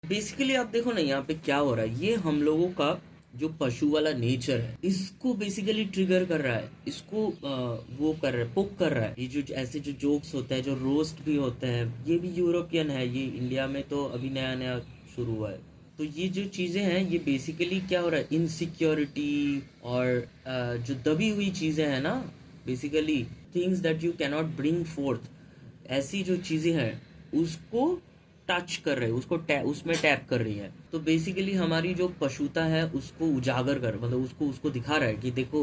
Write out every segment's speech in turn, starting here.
Basically आप देखो ना यहाँ पे क्या हो रहा है, ये हम लोगों का जो पशु वाला नेचर है इसको बेसिकली ट्रिगर कर रहा है, इसको वो कर रहा है, पोक कर रहा है। ये जो ऐसे जो जोक्स होते हैं, जो रोस्ट भी होते हैं, ये भी यूरोपियन है, ये इंडिया में तो अभी नया नया शुरू हुआ है। तो ये जो चीज़ें हैं ये बेसिकली क्या हो रहा है, इनसिक्योरिटी और जो दबी हुई चीज़ें हैं ना, basically things that you cannot bring fourth, ऐसी जो चीज़ें हैं उसको टच कर रहे हैं, उसको उसमें टैप कर रही है। तो बेसिकली हमारी जो पशुता है उसको उजागर कर, मतलब उसको उसको दिखा रहा है कि देखो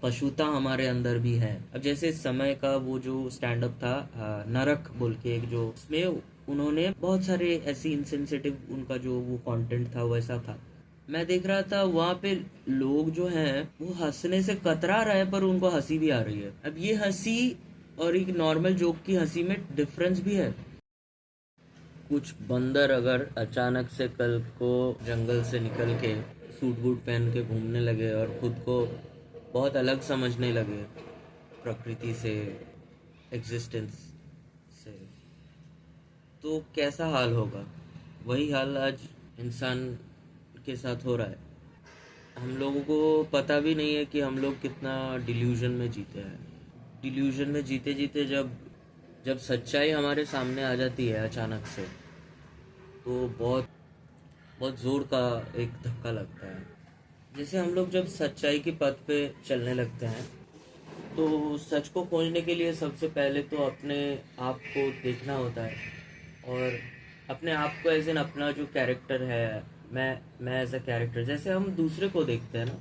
पशुता हमारे अंदर भी है। अब जैसे समय का वो जो स्टैंड अप था, नरक बोल के एक, जो उसमें उन्होंने बहुत सारे ऐसी इंसेंसिटिव, उनका जो वो कंटेंट था वैसा था। मैं देख रहा था वहाँ पे लोग जो हैं वो हंसने से कतरा रहे हैं, पर उनको हंसी भी आ रही है। अब ये हंसी और एक नॉर्मल जोक की हंसी में डिफरेंस भी है। कुछ बंदर अगर अचानक से कल को जंगल से निकल के सूट बूट पहन के घूमने लगे और खुद को बहुत अलग समझने लगे प्रकृति से, एग्जिस्टेंस से, तो कैसा हाल होगा। वही हाल आज इंसान के साथ हो रहा है। हम लोगों को पता भी नहीं है कि हम लोग कितना डिल्यूजन में जीते हैं। डिल्यूजन में जीते जीते जब जब सच्चाई हमारे सामने आ जाती है अचानक से, तो बहुत बहुत ज़ोर का एक धक्का लगता है। जैसे हम लोग जब सच्चाई के पथ पे चलने लगते हैं, तो सच को खोजने के लिए सबसे पहले तो अपने आप को देखना होता है, और अपने आप को एज एन अपना जो कैरेक्टर है, मैं एज अ कैरेक्टर, जैसे हम दूसरे को देखते हैं ना,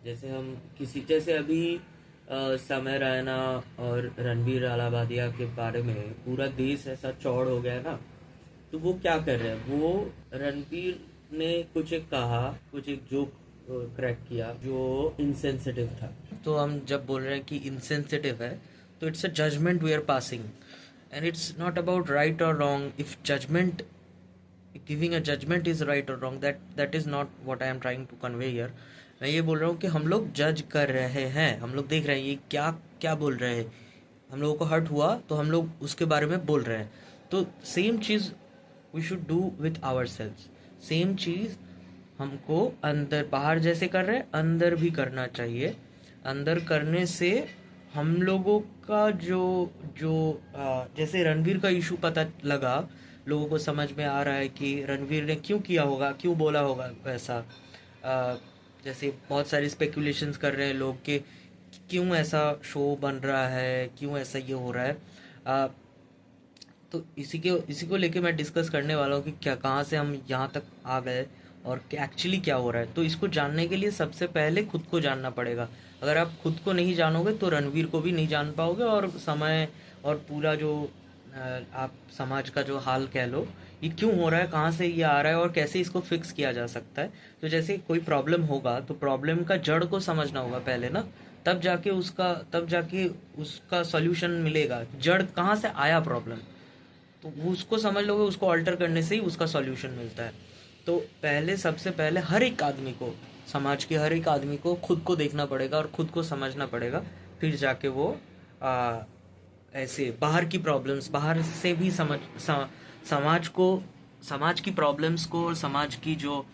जैसे हम किसी, जैसे अभी समय रैना और रणबीर अलाहाबादिया के बारे में पूरा देश ऐसा चौड़ हो गया है ना। तो वो क्या कर रहे हैं, वो रणबीर ने कुछ एक कहा, कुछ एक जोक क्रैक किया जो इनसेंसिटिव था। तो हम जब बोल रहे हैं कि इनसेंसिटिव है, तो it's a judgement we are passing, and it's not about right और wrong. If judgement, giving a judgement is right और wrong, that is not what I am trying to convey here. मैं ये बोल रहा हूँ कि हम लोग जज कर रहे हैं, हम लोग देख रहे हैं ये क्या क्या बोल रहे हैं, हम लोगों को हर्ट हुआ तो हम लोग उसके बारे में बोल रहे हैं। तो सेम चीज़ we should do with our sales. Same चीज़ हमको अंदर बाहर जैसे कर रहे हैं अंदर भी करना चाहिए। अंदर करने से हम लोगों का जो जो जैसे रणवीर का इशू पता लगा, लोगों को समझ में आ रहा है कि रणवीर ने क्यों किया होगा, क्यों बोला होगा वैसा। अ, जैसे बहुत सारी स्पेकुलेशंस कर रहे हैं लोग कि क्यों ऐसा शो बन रहा है, क्यों ऐसा ये हो रहा है। अ, तो इसी को लेके मैं डिस्कस करने वाला हूँ कि क्या, कहाँ से हम यहाँ तक आ गए और एक्चुअली क्या हो रहा है। तो इसको जानने के लिए सबसे पहले खुद को जानना पड़ेगा। अगर आप खुद को नहीं जानोगे तो रणवीर को भी नहीं जान पाओगे, और समय और पूरा जो आप समाज का जो हाल कह लो, ये क्यों हो रहा है, कहाँ से ये आ रहा है और कैसे इसको फिक्स किया जा सकता है। तो जैसे कोई प्रॉब्लम होगा तो प्रॉब्लम का जड़ को समझना होगा पहले ना, तब जाके उसका सॉल्यूशन मिलेगा। जड़ कहाँ से आया प्रॉब्लम, तो वो उसको समझ लोगे, उसको अल्टर करने से ही उसका सॉल्यूशन मिलता है। तो पहले, सबसे पहले हर एक आदमी को, समाज के हर एक आदमी को खुद को देखना पड़ेगा और खुद को समझना पड़ेगा। फिर जाके वो आ, ऐसे बाहर की प्रॉब्लम्स, बाहर से भी समाज को, समाज की प्रॉब्लम्स को और समाज की जो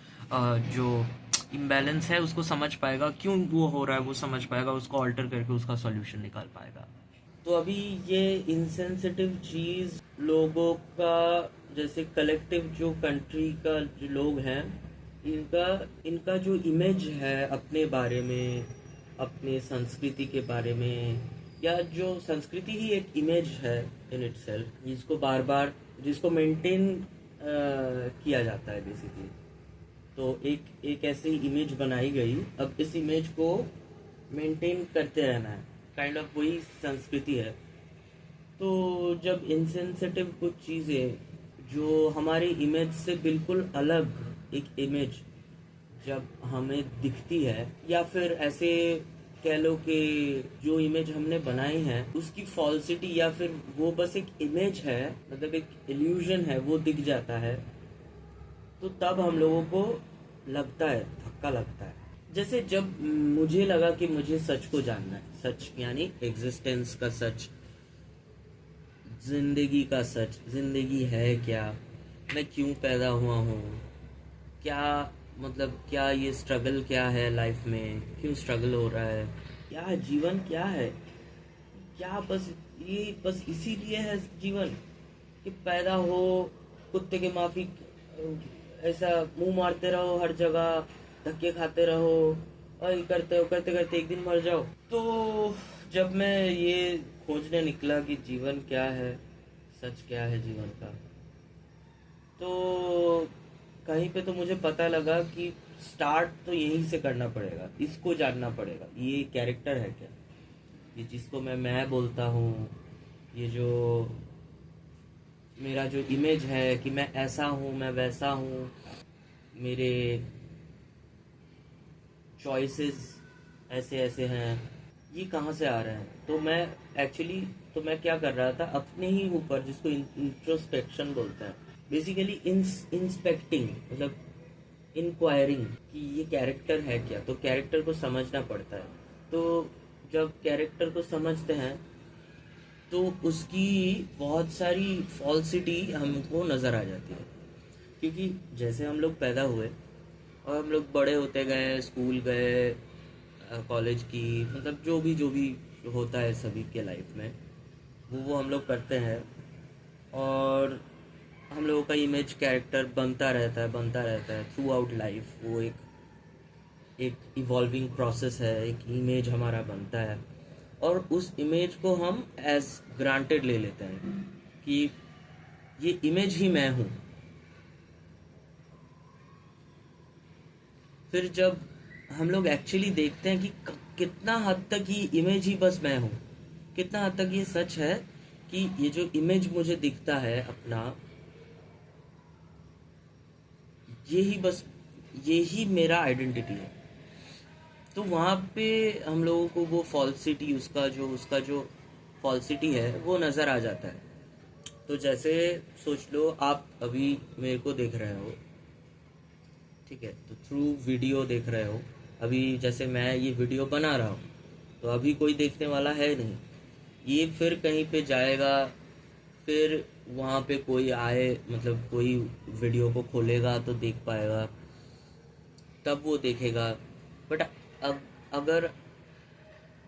इम्बैलेंस है उसको समझ पाएगा, क्यों वो हो रहा है वो समझ पाएगा, उसको अल्टर करके उसका सॉल्यूशन निकाल पाएगा। तो अभी ये इंसेंसिटिव चीज़ लोगों का, जैसे कलेक्टिव जो कंट्री का जो लोग हैं, इनका इनका जो इमेज है अपने बारे में, अपने संस्कृति के बारे में, या जो संस्कृति ही एक इमेज है इन इटसेल्फ, जिसको बार बार, जिसको मेंटेन किया जाता है बेसिकली। तो एक एक ऐसी इमेज बनाई गई, अब इस इमेज को मेंटेन करते रहना है, काइंड ऑफ वही संस्कृति है। तो जब इनसेंसिटिव कुछ चीज़ें जो हमारी इमेज से बिल्कुल अलग एक इमेज जब हमें दिखती है, या फिर ऐसे कह लो कि जो इमेज हमने बनाई है उसकी फॉल्सिटी, या फिर वो बस एक इमेज है, मतलब एक इल्यूजन है, वो दिख जाता है, तो तब हम लोगों को लगता है, धक्का लगता है। जैसे जब मुझे लगा कि मुझे सच को जानना है, सच यानी एग्जिस्टेंस का सच, जिंदगी का सच, जिंदगी है क्या, मैं क्यों पैदा हुआ हूँ, क्या मतलब क्या ये स्ट्रगल क्या है लाइफ में, क्यों स्ट्रगल हो रहा है, क्या जीवन क्या है, क्या बस ये बस इसीलिए है जीवन कि पैदा हो, कुत्ते के माफिक ऐसा मुंह मारते रहो हर जगह, धक्के खाते रहो और ये करते हो करते करते एक दिन मर जाओ। तो जब मैं ये खोजने निकला कि जीवन क्या है, सच क्या है जीवन का, तो कहीं पे तो मुझे पता लगा कि स्टार्ट तो यहीं से करना पड़ेगा, इसको जानना पड़ेगा, ये कैरेक्टर है क्या, ये जिसको मैं बोलता हूँ, ये जो मेरा जो इमेज है कि मैं ऐसा हूँ मैं वैसा हूँ, मेरे चॉइसेस ऐसे ऐसे हैं, ये कहाँ से आ रहे हैं। तो मैं एक्चुअली तो मैं क्या कर रहा था अपने ही ऊपर, जिसको इंट्रोस्पेक्शन बोलते हैं, बेसिकली इंस्पेक्टिंग, मतलब इंक्वायरिंग कि ये कैरेक्टर है क्या, तो कैरेक्टर को समझना पड़ता है। तो जब कैरेक्टर को समझते हैं तो उसकी बहुत सारी फॉल्सिटी हमको नज़र आ जाती है, क्योंकि जैसे हम लोग पैदा हुए और हम लोग बड़े होते गए, स्कूल गए, कॉलेज की, मतलब जो भी होता है सभी के लाइफ में, वो हम लोग करते हैं। और हम लोगों का इमेज कैरेक्टर बनता रहता है थ्रू आउट लाइफ। वो एक इवॉल्विंग प्रोसेस है, एक इमेज हमारा बनता है और उस इमेज को हम एज ग्रांटेड ले लेते हैं कि ये इमेज ही मैं हूँ। फिर जब हम लोग एक्चुअली देखते हैं कि कितना हद तक ये इमेज ही बस मैं हूँ, कितना हद तक ये सच है कि ये जो इमेज मुझे दिखता है अपना, ये ही बस ये ही मेरा आइडेंटिटी है। तो वहाँ पे हम लोगों को वो फॉल्सिटी, उसका जो फॉल्सिटी है वो नज़र आ जाता है। तो जैसे सोच लो आप अभी मेरे को देख रहे हो, ठीक है, तो थ्रू वीडियो देख रहे हो। अभी जैसे मैं ये वीडियो बना रहा हूँ, तो अभी कोई देखने वाला है नहीं, ये फिर कहीं पे जाएगा, फिर वहाँ पे कोई आए, मतलब कोई वीडियो को खोलेगा तो देख पाएगा, तब वो देखेगा। बट अब अगर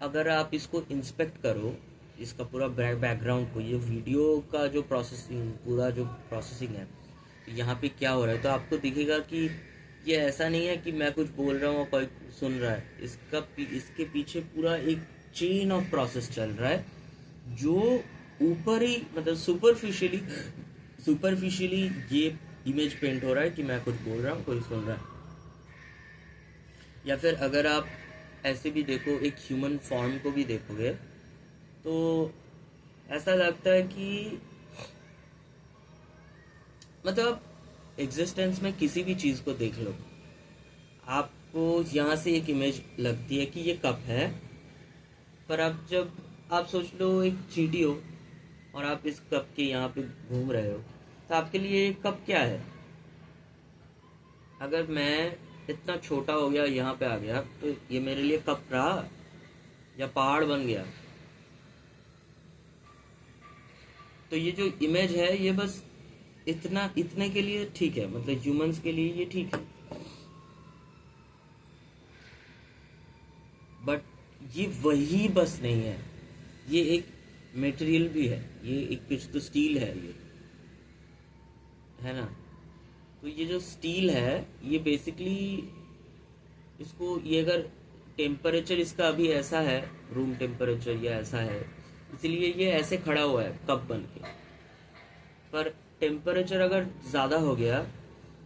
अगर आप इसको इंस्पेक्ट करो, इसका पूरा बैकग्राउंड को, ये वीडियो का जो प्रोसेसिंग, पूरा जो प्रोसेसिंग है, यहाँ पे क्या हो रहा है, तो आपको दिखेगा कि ये ऐसा नहीं है कि मैं कुछ बोल रहा हूँ और कोई सुन रहा है। इसके पीछे पूरा एक चेन ऑफ प्रोसेस चल रहा है, जो ऊपर ही मतलब सुपरफिशियली ये इमेज पेंट हो रहा है कि मैं कुछ बोल रहा हूँ, कोई सुन रहा है। या फिर अगर आप ऐसे भी देखो, एक ह्यूमन फॉर्म को भी देखोगे, तो ऐसा लगता है कि मतलब एग्जिस्टेंस में किसी भी चीज़ को देख लो, आपको यहाँ से एक इमेज लगती है कि ये कप है, पर अब जब आप सोच लो एक चींटी हो और आप इस कप के यहाँ पे घूम रहे हो, तो आपके लिए ये कप क्या है। अगर मैं इतना छोटा हो गया, यहाँ पे आ गया, तो ये मेरे लिए कप रहा या पहाड़ बन गया। तो ये जो इमेज है ये बस इतने के लिए ठीक है, मतलब ह्यूमंस के लिए ये ठीक है, बट ये वही बस नहीं है, ये एक मटेरियल भी है, ये एक कुछ तो स्टील है, ये है ना। तो ये जो स्टील है, ये बेसिकली इसको, ये अगर टेम्परेचर इसका अभी ऐसा है, रूम टेम्परेचर या ऐसा है, इसलिए ये ऐसे खड़ा हुआ है कप बन के। पर टेम्परेचर अगर ज़्यादा हो गया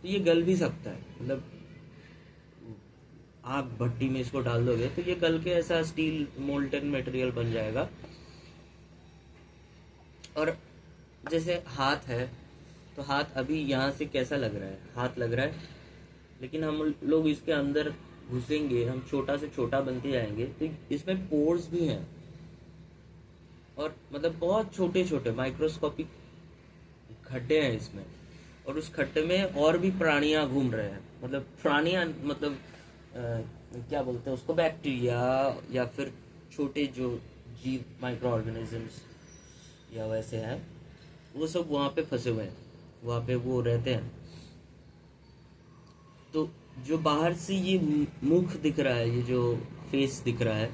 तो ये गल भी सकता है, मतलब आप भट्टी में इसको डाल दोगे तो ये गल के ऐसा स्टील मोल्टन मटेरियल बन जाएगा। और जैसे हाथ है, तो हाथ अभी यहाँ से कैसा लग रहा है, हाथ लग रहा है, लेकिन हम लोग इसके अंदर घुसेंगे, हम छोटा से छोटा बनते जाएंगे, तो इसमें पोर्स भी हैं, और मतलब बहुत छोटे छोटे माइक्रोस्कोपिक खड्डे हैं इसमें, और उस खड्डे में और भी प्राणियां घूम रहे हैं, मतलब प्राणियां मतलब क्या बोलते हैं उसको, बैक्टीरिया या फिर छोटे जो जीव माइक्रो ऑर्गेनिजम्स या वैसे हैं, वो सब वहाँ पे फंसे हुए हैं। वहाँ पे वो रहते हैं। तो जो बाहर से ये मुख दिख रहा है, ये जो फेस दिख रहा है,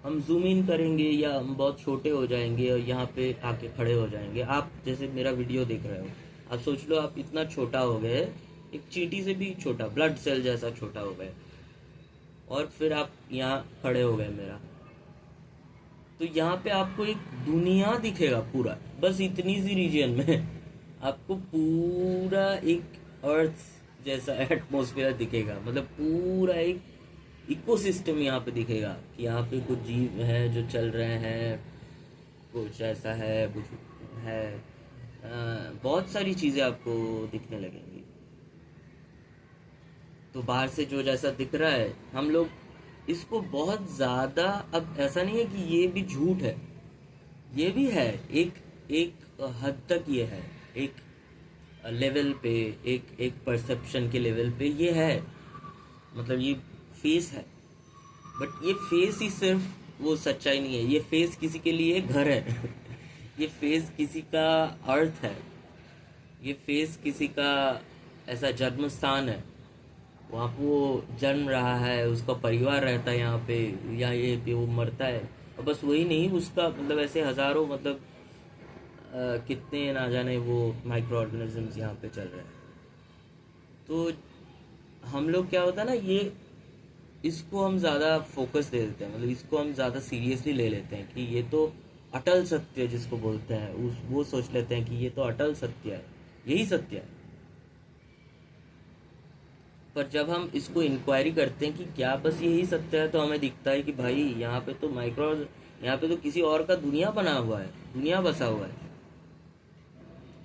हम जूम इन करेंगे या हम बहुत छोटे हो जाएंगे और यहाँ पे आके खड़े हो जाएंगे। आप जैसे मेरा वीडियो देख रहे हो, आप सोच लो आप इतना छोटा हो गए, एक चींटी से भी छोटा, ब्लड सेल जैसा छोटा हो गए, और फिर आप यहाँ खड़े हो गए मेरा। तो यहाँ पे आपको एक दुनिया दिखेगा पूरा, बस इतनी सी रीजन में आपको पूरा एक अर्थ जैसा एटमॉस्फेयर दिखेगा, मतलब पूरा एक इकोसिस्टम यहाँ पे दिखेगा कि यहाँ पे कुछ जीव हैं जो चल रहे हैं, कुछ ऐसा है, कुछ है। बहुत सारी चीज़ें आपको दिखने लगेंगी। तो बाहर से जो जैसा दिख रहा है, हम लोग इसको बहुत ज़्यादा, अब ऐसा नहीं है कि ये भी झूठ है, ये भी है, एक एक हद तक ये है, एक लेवल पे, एक एक परसेप्शन के लेवल पे ये है, मतलब ये फेस है। बट ये फेस ही सिर्फ वो सच्चाई नहीं है, ये फेस किसी के लिए घर है ये फेस किसी का अर्थ है, ये फेस किसी का ऐसा जन्म स्थान है, वहाँ पे वो जन्म रहा है, उसका परिवार रहता है यहाँ पे, या ये पे वो मरता है। और बस वही नहीं, उसका मतलब ऐसे हजारों, मतलब कितने ना जाने वो माइक्रो ऑर्गेनिजम्स यहाँ पे चल रहे हैं। तो हम लोग क्या होता है ना, ये इसको हम ज़्यादा फोकस दे देते हैं, मतलब इसको हम ज़्यादा सीरियसली ले लेते हैं कि ये तो अटल सत्य जिसको बोलते हैं, उस वो सोच लेते हैं कि ये तो अटल सत्य है, यही सत्य है। पर जब हम इसको इंक्वायरी करते हैं कि क्या बस यही सत्य है, तो हमें दिखता है कि भाई यहाँ पे तो माइक्रो, यहाँ पे तो किसी और का दुनिया बना हुआ है, दुनिया बसा हुआ है।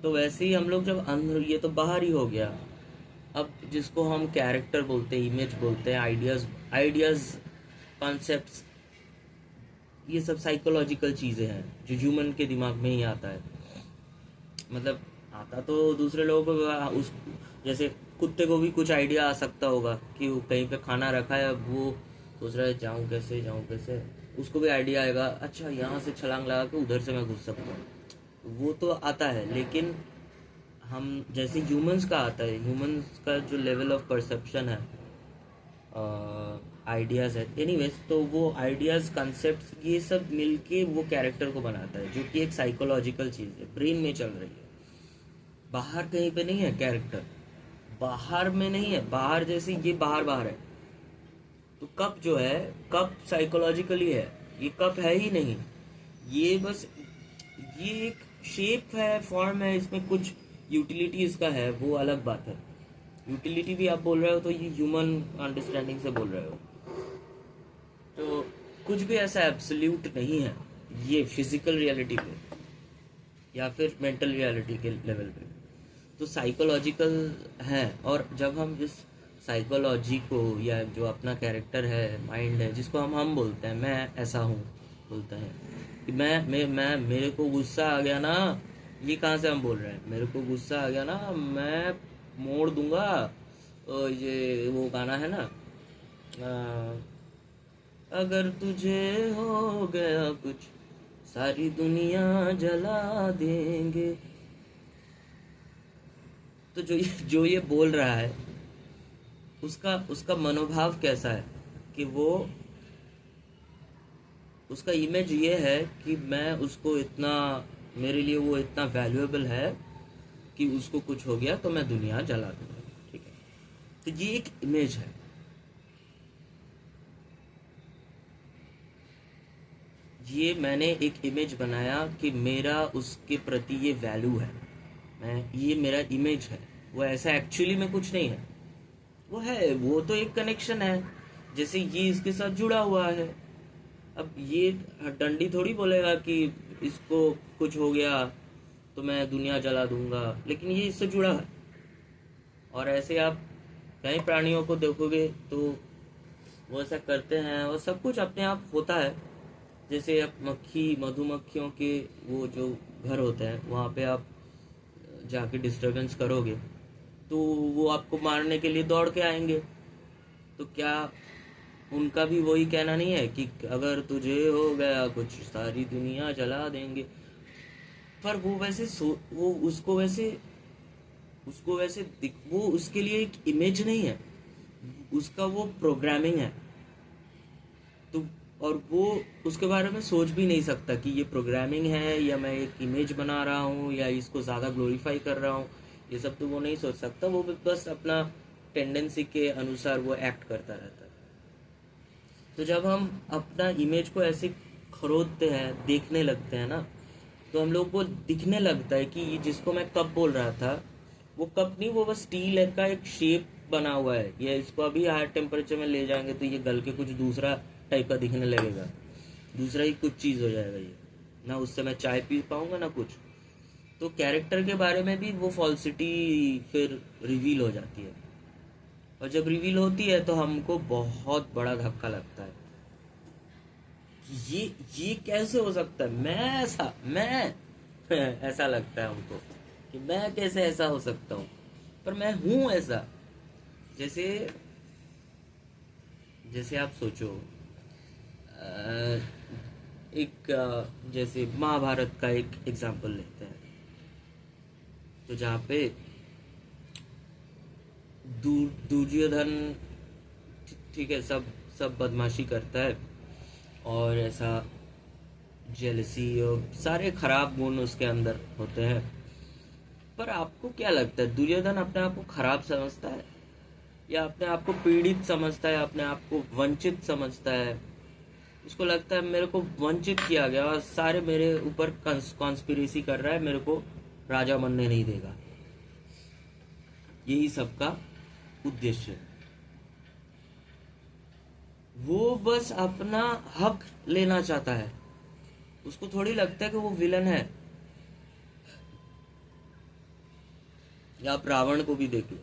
तो वैसे ही हम लोग जब अंदर, ये तो बाहर ही हो गया। अब जिसको हम कैरेक्टर बोलते हैं, इमेज बोलते हैं, आइडियाज आइडियाज कॉन्सेप्ट्स, ये सब साइकोलॉजिकल चीज़ें हैं जो ह्यूमन के दिमाग में ही आता है। मतलब आता तो दूसरे लोगों को, उस जैसे कुत्ते को भी कुछ आइडिया आ सकता होगा कि वो कहीं पे खाना रखा है, अब वो सोच रहा है जाऊँ कैसे, जाऊँ कैसे, उसको भी आइडिया आएगा, अच्छा यहाँ से छलांग लगा के उधर से मैं घुस सकता हूँ, वो तो आता है। लेकिन हम जैसे ह्यूमंस का आता है, ह्यूमंस का जो लेवल ऑफ परसेप्शन है, आइडियाज़ है, एनीवेज, तो वो आइडियाज़, कंसेप्ट्स, ये सब मिलके वो कैरेक्टर को बनाता है, जो कि एक साइकोलॉजिकल चीज़ है, ब्रेन में चल रही है। बाहर कहीं पे नहीं है कैरेक्टर, बाहर में नहीं है, बाहर जैसे ये बाहर बाहर है। तो कप जो है, कप साइकोलॉजिकली है, ये कप है ही नहीं, ये बस ये एक शेप है, फॉर्म है, इसमें कुछ यूटिलिटी इसका है, वो अलग बात है। यूटिलिटी भी आप बोल रहे हो तो ये ह्यूमन अंडरस्टैंडिंग से बोल रहे हो, तो कुछ भी ऐसा एब्सोल्यूट नहीं है ये फिजिकल रियलिटी पे या फिर मेंटल रियलिटी के लेवल पे, तो साइकोलॉजिकल है। और जब हम इस साइकोलॉजी को, या जो अपना कैरेक्टर है, माइंड है, जिसको हम बोलते हैं, मैं ऐसा हूँ बोलते हैं कि मैं मेरे को गुस्सा आ गया ना, ये कहाँ से हम बोल रहे हैं, मेरे को गुस्सा आ गया ना, मैं मोड़ दूंगा। ये वो गाना है ना, अगर तुझे हो गया कुछ, सारी दुनिया जला देंगे। तो जो ये बोल रहा है, उसका उसका मनोभाव कैसा है कि वो, उसका इमेज ये है कि मैं उसको इतना, मेरे लिए वो इतना वैल्यूएबल है कि उसको कुछ हो गया तो मैं दुनिया जला दूंगा, ठीक है। तो ये एक इमेज है, ये मैंने एक इमेज बनाया कि मेरा उसके प्रति ये वैल्यू है, मैं, ये मेरा इमेज है। वो ऐसा एक्चुअली में कुछ नहीं है, वो है, वो तो एक कनेक्शन है, जैसे ये इसके साथ जुड़ा हुआ है। अब ये डंडी थोड़ी बोलेगा कि इसको कुछ हो गया तो मैं दुनिया जला दूंगा, लेकिन ये इससे जुड़ा है। और ऐसे आप कई प्राणियों को देखोगे तो वो ऐसा करते हैं, और सब कुछ अपने आप होता है। जैसे आप मधुमक्खियों के वो जो घर होते हैं, वहाँ पे आप जाके डिस्टरबेंस करोगे तो वो आपको मारने के लिए दौड़ के आएंगे। तो क्या उनका भी वही कहना नहीं है कि अगर तुझे हो गया कुछ, सारी दुनिया जला देंगे? पर वो वैसे वो उसको वैसे उसको वैसे वो उसके लिए एक इमेज नहीं है, उसका वो प्रोग्रामिंग है। तो और वो उसके बारे में सोच भी नहीं सकता कि ये प्रोग्रामिंग है या मैं एक इमेज बना रहा हूँ या इसको ज़्यादा ग्लोरीफाई कर रहा हूँ। ये सब तो वो नहीं सोच सकता, वो बस अपना टेंडेंसी के अनुसार वो एक्ट करता रहता है। तो जब हम अपना इमेज को ऐसे खरोदते हैं, देखने लगते हैं ना, तो हम लोग को दिखने लगता है कि ये जिसको मैं कप बोल रहा था वो कप नहीं, वो बस स्टील का एक शेप बना हुआ है। ये इसको अभी हायर टेम्परेचर में ले जाएंगे तो ये गल के कुछ दूसरा टाइप का दिखने लगेगा, दूसरा ही कुछ चीज़ हो जाएगा ये ना। उससे मैं चाय पी पाऊंगा ना कुछ। तो कैरेक्टर के बारे में भी वो फॉल्सिटी फिर रिवील हो जाती है, और जब रिवील होती है तो हमको बहुत बड़ा धक्का लगता है कि ये कैसे हो सकता है, मैं ऐसा लगता है हमको कि मैं कैसे ऐसा हो सकता हूँ, पर मैं हूँ ऐसा। जैसे जैसे आप सोचो, जैसे महाभारत का एक एग्जाम्पल लेते हैं, तो जहाँ पे दुर्योधन, ठीक है, सब सब बदमाशी करता है और ऐसा जेलसी और सारे खराब गुण उसके अंदर होते हैं। पर आपको क्या लगता है, दुर्योधन अपने आप को खराब समझता है या अपने आप को पीड़ित समझता है, अपने आप को वंचित समझता है? उसको लगता है मेरे को वंचित किया गया और सारे मेरे ऊपर कॉन्स्पिरेसी कर रहा है, मेरे को राजा बनने नहीं देगा। यही सबका उद्देश्य है। वो बस अपना हक लेना चाहता है, उसको थोड़ी लगता है कि वो विलन है। या आप रावण को भी देख लो,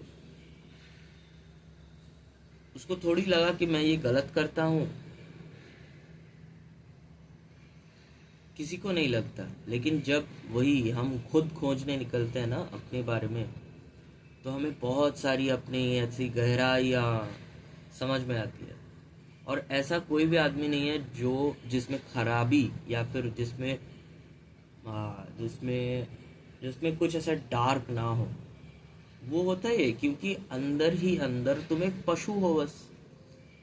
उसको थोड़ी लगा कि मैं ये गलत करता हूँ, किसी को नहीं लगता। लेकिन जब वही हम खुद खोजने निकलते हैं ना अपने बारे में, तो हमें बहुत सारी अपनी ऐसी गहराइयाँ समझ में आती है। और ऐसा कोई भी आदमी नहीं है जो जिसमें खराबी या फिर जिसमें जिसमें जिसमें कुछ ऐसा डार्क ना हो। वो होता है क्योंकि अंदर ही अंदर तुम एक पशु हो, बस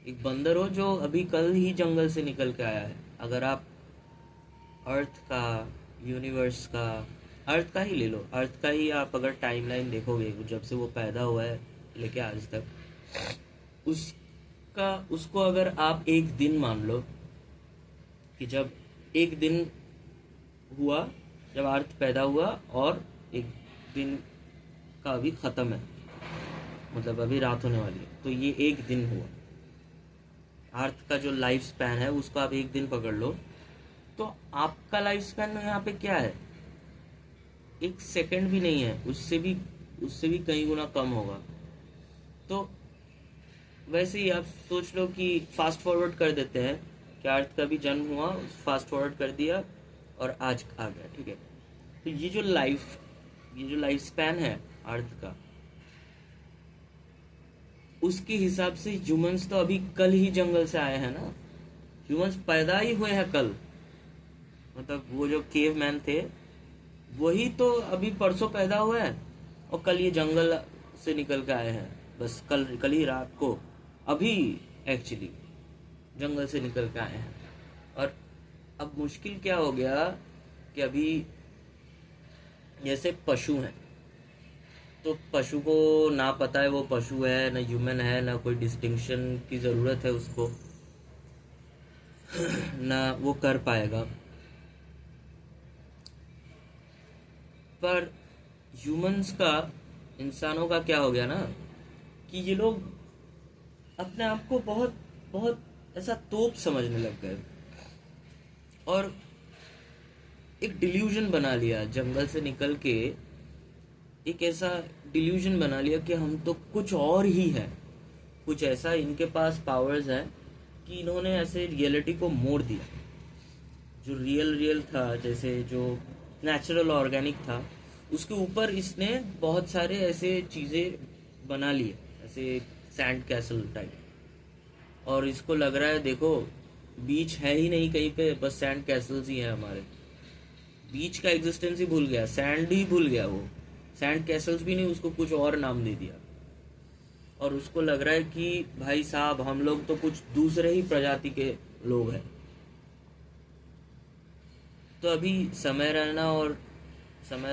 एक बंदर हो जो अभी कल ही जंगल से निकल के आया है। अगर आप अर्थ का, यूनिवर्स का, अर्थ का ही ले लो, अर्थ का ही आप अगर टाइमलाइन देखोगे जब से वो पैदा हुआ है लेके आज तक, उसको अगर आप एक दिन मान लो कि जब एक दिन हुआ, जब अर्थ पैदा हुआ और एक दिन का अभी ख़त्म है, मतलब अभी रात होने वाली है, तो ये एक दिन हुआ। अर्थ का जो लाइफ स्पैन है उसको आप एक दिन पकड़ लो, तो आपका लाइफ स्पैन में यहाँ पे क्या है, एक सेकंड भी नहीं है, उससे भी कई गुना कम होगा। तो वैसे ही आप सोच लो कि फास्ट फॉरवर्ड कर देते हैं कि अर्थ का भी जन्म हुआ, फास्ट फॉरवर्ड कर दिया और आज आ गया, ठीक है। तो ये जो लाइफ स्पैन है अर्थ का, उसके हिसाब से ह्यूमंस तो अभी कल ही जंगल से आए हैं ना। ह्यूमंस पैदा ही हुए हैं कल, मतलब वो जो केव मैन थे वही तो अभी परसों पैदा हुए हैं और कल ये जंगल से निकल के आए हैं, बस कल ही रात को, अभी एक्चुअली जंगल से निकल के आए हैं। और अब मुश्किल क्या हो गया कि अभी जैसे पशु हैं, तो पशु को ना पता है वो पशु है ना ह्यूमन है, ना कोई डिस्टिंक्शन की ज़रूरत है उसको, ना वो कर पाएगा। पर ह्यूमंस का, इंसानों का क्या हो गया ना कि ये लोग अपने आप को बहुत बहुत ऐसा तोप समझने लग गए और एक डिल्यूजन बना लिया, जंगल से निकल के एक ऐसा डिल्यूजन बना लिया कि हम तो कुछ और ही है, कुछ ऐसा इनके पास पावर्स है कि इन्होंने ऐसे रियलिटी को मोड़ दिया। जो रियल था, जैसे जो नेचुरल ऑर्गेनिक था, उसके ऊपर इसने बहुत सारे ऐसे चीज़ें बना लिए, ऐसे सैंड कैसल टाइप। और इसको लग रहा है देखो बीच है ही नहीं कहीं पे, बस सैंड कैसल्स ही है हमारे। बीच का एग्जिस्टेंस ही भूल गया, सैंड ही भूल गया वो, सैंड कैसल्स भी नहीं, उसको कुछ और नाम दे दिया। और उसको लग रहा है कि भाई साहब हम लोग तो कुछ दूसरे ही प्रजाति के लोग हैं। तो अभी समय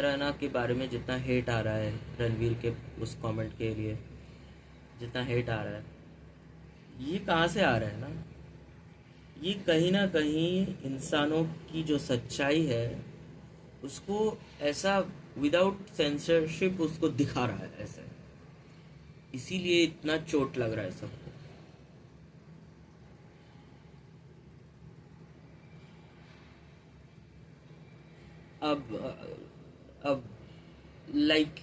रैना के बारे में जितना हेट आ रहा है, रणवीर के उस कमेंट के लिए जितना हेट आ रहा है, ये कहाँ से आ रहा है ना, ये कहीं ना कहीं इंसानों की जो सच्चाई है उसको ऐसा विदाउट सेंसरशिप उसको दिखा रहा है ऐसे, इसीलिए इतना चोट लग रहा है सबको। अब लाइक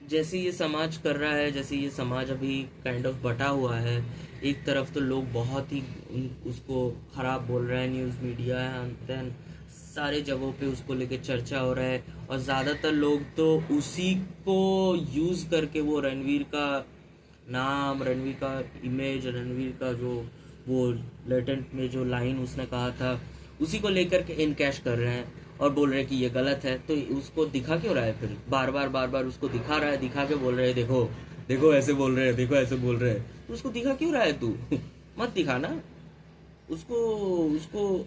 जैसे ये समाज कर रहा है, जैसे ये समाज अभी काइंड ऑफ बटा हुआ है, एक तरफ तो लोग बहुत ही उसको खराब बोल रहे हैं, न्यूज़ मीडिया है देन सारे जगहों पे उसको लेके चर्चा हो रहा है, और ज़्यादातर लोग तो उसी को यूज़ करके वो रणवीर का नाम, रणवीर का इमेज, रणवीर का जो वो लेटेंट में जो लाइन उसने कहा था उसी को लेकर के इनकैश कर रहे हैं और बोल रहे हैं कि ये गलत है। तो उसको दिखा क्यों रहा है, फिर बार बार उसको दिखा रहा है, दिखा के बोल रहे हैं देखो देखो ऐसे बोल रहे हैं, देखो ऐसे बोल रहे हैं, तो उसको दिखा क्यों रहा है तू? मत दिखा ना उसको। उसको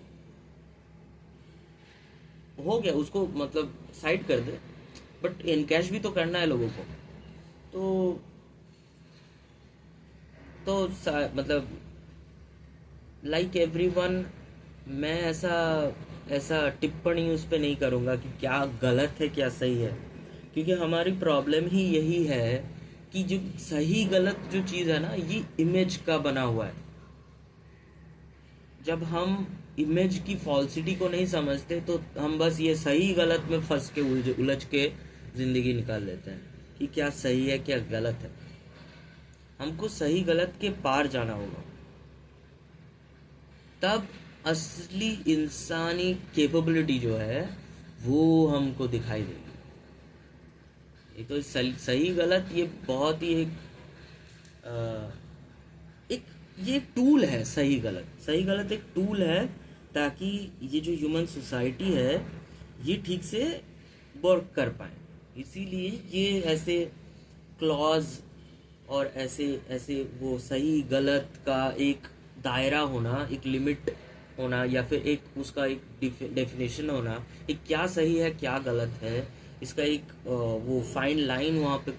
हो गया, उसको मतलब साइड कर दे, बट इनकैश भी तो करना है लोगों को। तो मतलब लाइक एवरीवन, मैं ऐसा ऐसा टिप्पणी उस पर नहीं करूँगा कि क्या गलत है क्या सही है, क्योंकि हमारी प्रॉब्लम ही यही है कि जो सही गलत जो चीज़ है ना, ये इमेज का बना हुआ है। जब हम इमेज की फॉल्सिटी को नहीं समझते तो हम बस ये सही गलत में फंस के उलझ के ज़िंदगी निकाल लेते हैं कि क्या सही है क्या गलत है। हमको सही गलत के पार जाना होगा, तब असली इंसानी कैपेबिलिटी जो है वो हमको दिखाई देगी। ये तो सही गलत ये बहुत ही एक ये टूल है। सही गलत एक टूल है, ताकि ये जो ह्यूमन सोसाइटी है ये ठीक से वर्क कर पाए। इसीलिए ये ऐसे क्लॉज और ऐसे ऐसे वो सही गलत का एक दायरा होना, एक लिमिट होना, या फिर एक उसका एक डेफिनेशन होना, एक क्या सही है क्या गलत है, इसका एक वो फाइन लाइन वहाँ पे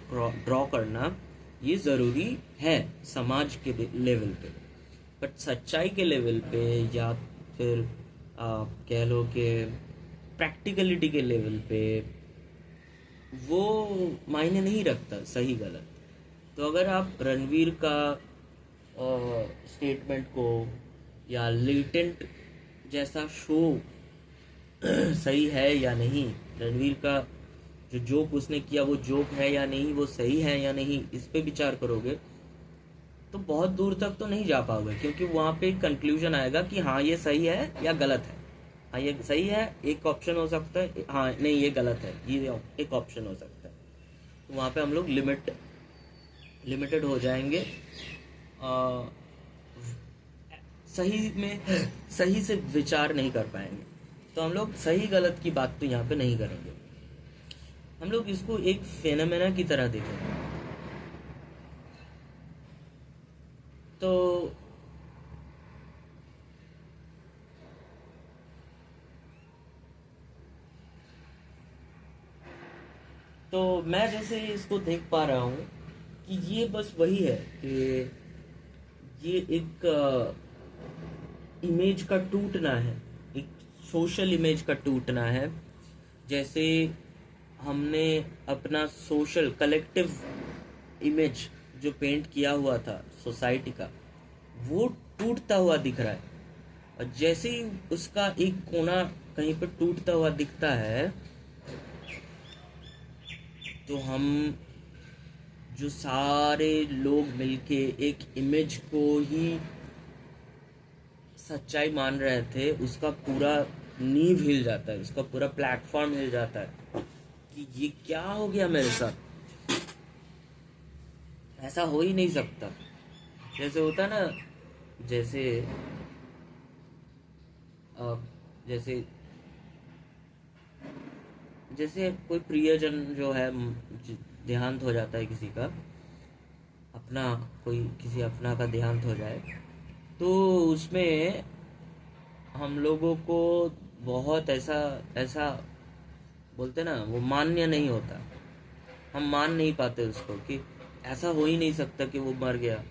ड्रॉ करना, ये ज़रूरी है समाज के लेवल पे। बट सच्चाई के लेवल पे, या फिर आप कह लो कि प्रैक्टिकलिटी के लेवल पे, वो मायने नहीं रखता सही गलत। तो अगर आप रणवीर का स्टेटमेंट को या लेटेंट जैसा शो सही है या नहीं, रणवीर का जो जोक उसने किया वो जोक है या नहीं, वो सही है या नहीं, इस पे विचार करोगे तो बहुत दूर तक तो नहीं जा पाओगे, क्योंकि वहाँ पे एक कंक्लूजन आएगा कि हाँ ये सही है या गलत है। हाँ ये सही है एक ऑप्शन हो सकता है, हाँ नहीं ये गलत है ये एक ऑप्शन हो सकता है। तो वहाँ पे हम लोग लिमिटेड हो जाएंगे, सही से विचार नहीं कर पाएंगे। तो हम लोग सही गलत की बात तो यहाँ पे नहीं करेंगे, हम लोग इसको एक फेनोमेना की तरह देखेंगे। तो मैं जैसे इसको देख पा रहा हूँ कि ये बस वही है कि ये एक इमेज का टूटना है, एक सोशल इमेज का टूटना है। जैसे हमने अपना सोशल कलेक्टिव इमेज जो पेंट किया हुआ था सोसाइटी का, वो टूटता हुआ दिख रहा है। और जैसे ही उसका एक कोना कहीं पर टूटता हुआ दिखता है, तो हम जो सारे लोग मिलके एक इमेज को ही सच्चाई मान रहे थे, उसका पूरा नींव हिल जाता है, उसका पूरा प्लेटफॉर्म हिल जाता है कि ये क्या हो गया मेरे साथ, ऐसा हो ही नहीं सकता। जैसे होता ना, जैसे जैसे जैसे कोई प्रियजन जो है देहांत हो जाता है किसी का, अपना कोई किसी अपना का देहांत हो जाए, तो उसमें हम लोगों को बहुत ऐसा ऐसा बोलते ना, वो मान्य नहीं होता। हम मान नहीं पाते उसको कि ऐसा हो ही नहीं सकता कि वो मर गया,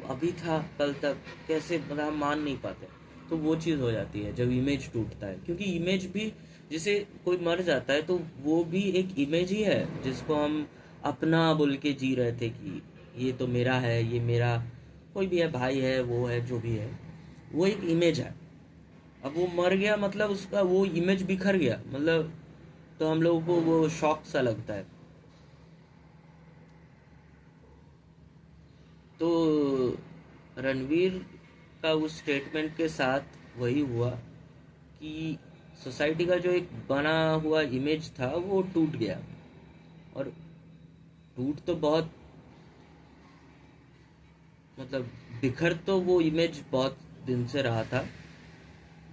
अभी था कल तक, कैसे, मतलब हम मान नहीं पाते। तो वो चीज़ हो जाती है जब इमेज टूटता है, क्योंकि इमेज भी, जैसे कोई मर जाता है तो वो भी एक इमेज ही है जिसको हम अपना बोल के जी रहे थे कि ये तो मेरा है, ये मेरा कोई भी है, भाई है, वो है, जो भी है, वो एक इमेज है। अब वो मर गया मतलब उसका वो इमेज बिखर गया, मतलब तो हम लोगों को वो शॉक सा लगता है। तो रणवीर का उस स्टेटमेंट के साथ वही हुआ कि सोसाइटी का जो एक बना हुआ इमेज था वो टूट गया। और टूट तो बहुत, मतलब बिखर तो वो इमेज बहुत दिन से रहा था,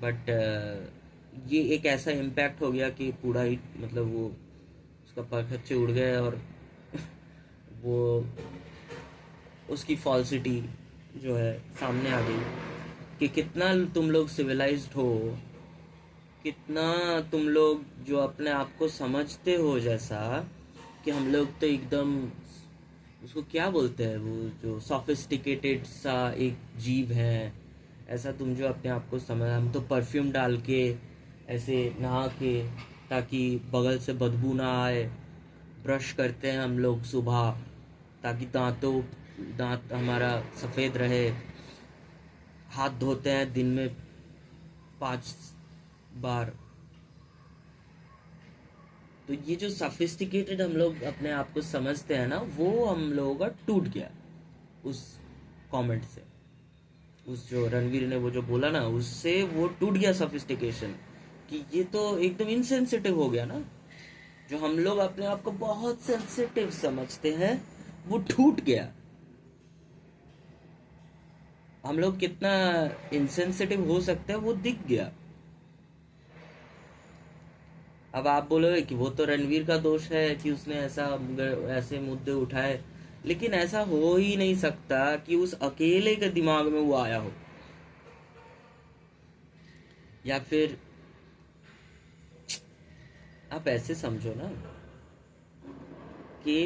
बट ये एक ऐसा इम्पैक्ट हो गया कि पूरा ही, मतलब वो उसका परखच्चे उड़ गए, और वो उसकी फॉल्सिटी जो है सामने आ गई कि कितना तुम लोग सिविलाइज्ड हो, कितना तुम लोग जो अपने आप को समझते हो, जैसा कि हम लोग तो एकदम, उसको क्या बोलते हैं, वो जो सॉफिस्टिकेटेड सा एक जीव है, ऐसा तुम जो अपने आप को समझ, हम तो परफ्यूम डाल के ऐसे नहा के, ताकि बगल से बदबू ना आए, ब्रश करते हैं हम लोग सुबह ताकि दांत हमारा सफ़ेद रहे, हाथ धोते हैं दिन में 5 बार। तो ये जो सफिस्टिकेटेड हम लोग अपने आप को समझते हैं ना, वो हम लोगों का टूट गया उस कमेंट से। उस जो रणवीर ने वो जो बोला ना, उससे वो टूट गया सफिस्टिकेशन, कि ये तो एकदम इनसेंसिटिव हो गया ना। जो हम लोग अपने आप को बहुत सेंसिटिव समझते हैं, वो टूट गया। हम लोग कितना इंसेंसिटिव हो सकते हैं वो दिख गया। अब आप बोलोगे कि वो तो रणवीर का दोष है कि उसने ऐसे मुद्दे उठाए, लेकिन ऐसा हो ही नहीं सकता कि उस अकेले के दिमाग में वो आया हो। या फिर आप ऐसे समझो ना कि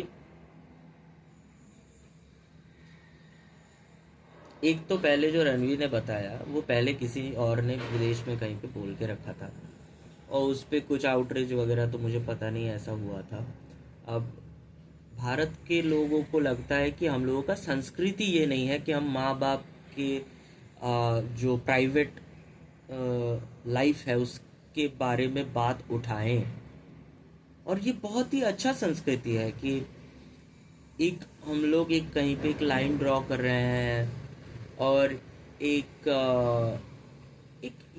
एक तो पहले जो रणवीर ने बताया, वो पहले किसी और ने विदेश में कहीं पे बोल के रखा था, और उस पे कुछ आउटरीच वगैरह तो मुझे पता नहीं ऐसा हुआ था। अब भारत के लोगों को लगता है कि हम लोगों का संस्कृति ये नहीं है कि हम माँ बाप के जो प्राइवेट लाइफ है उसके बारे में बात उठाएं। और ये बहुत ही अच्छा संस्कृति है कि एक हम लोग एक कहीं पे एक लाइन ड्रॉ कर रहे हैं, और एक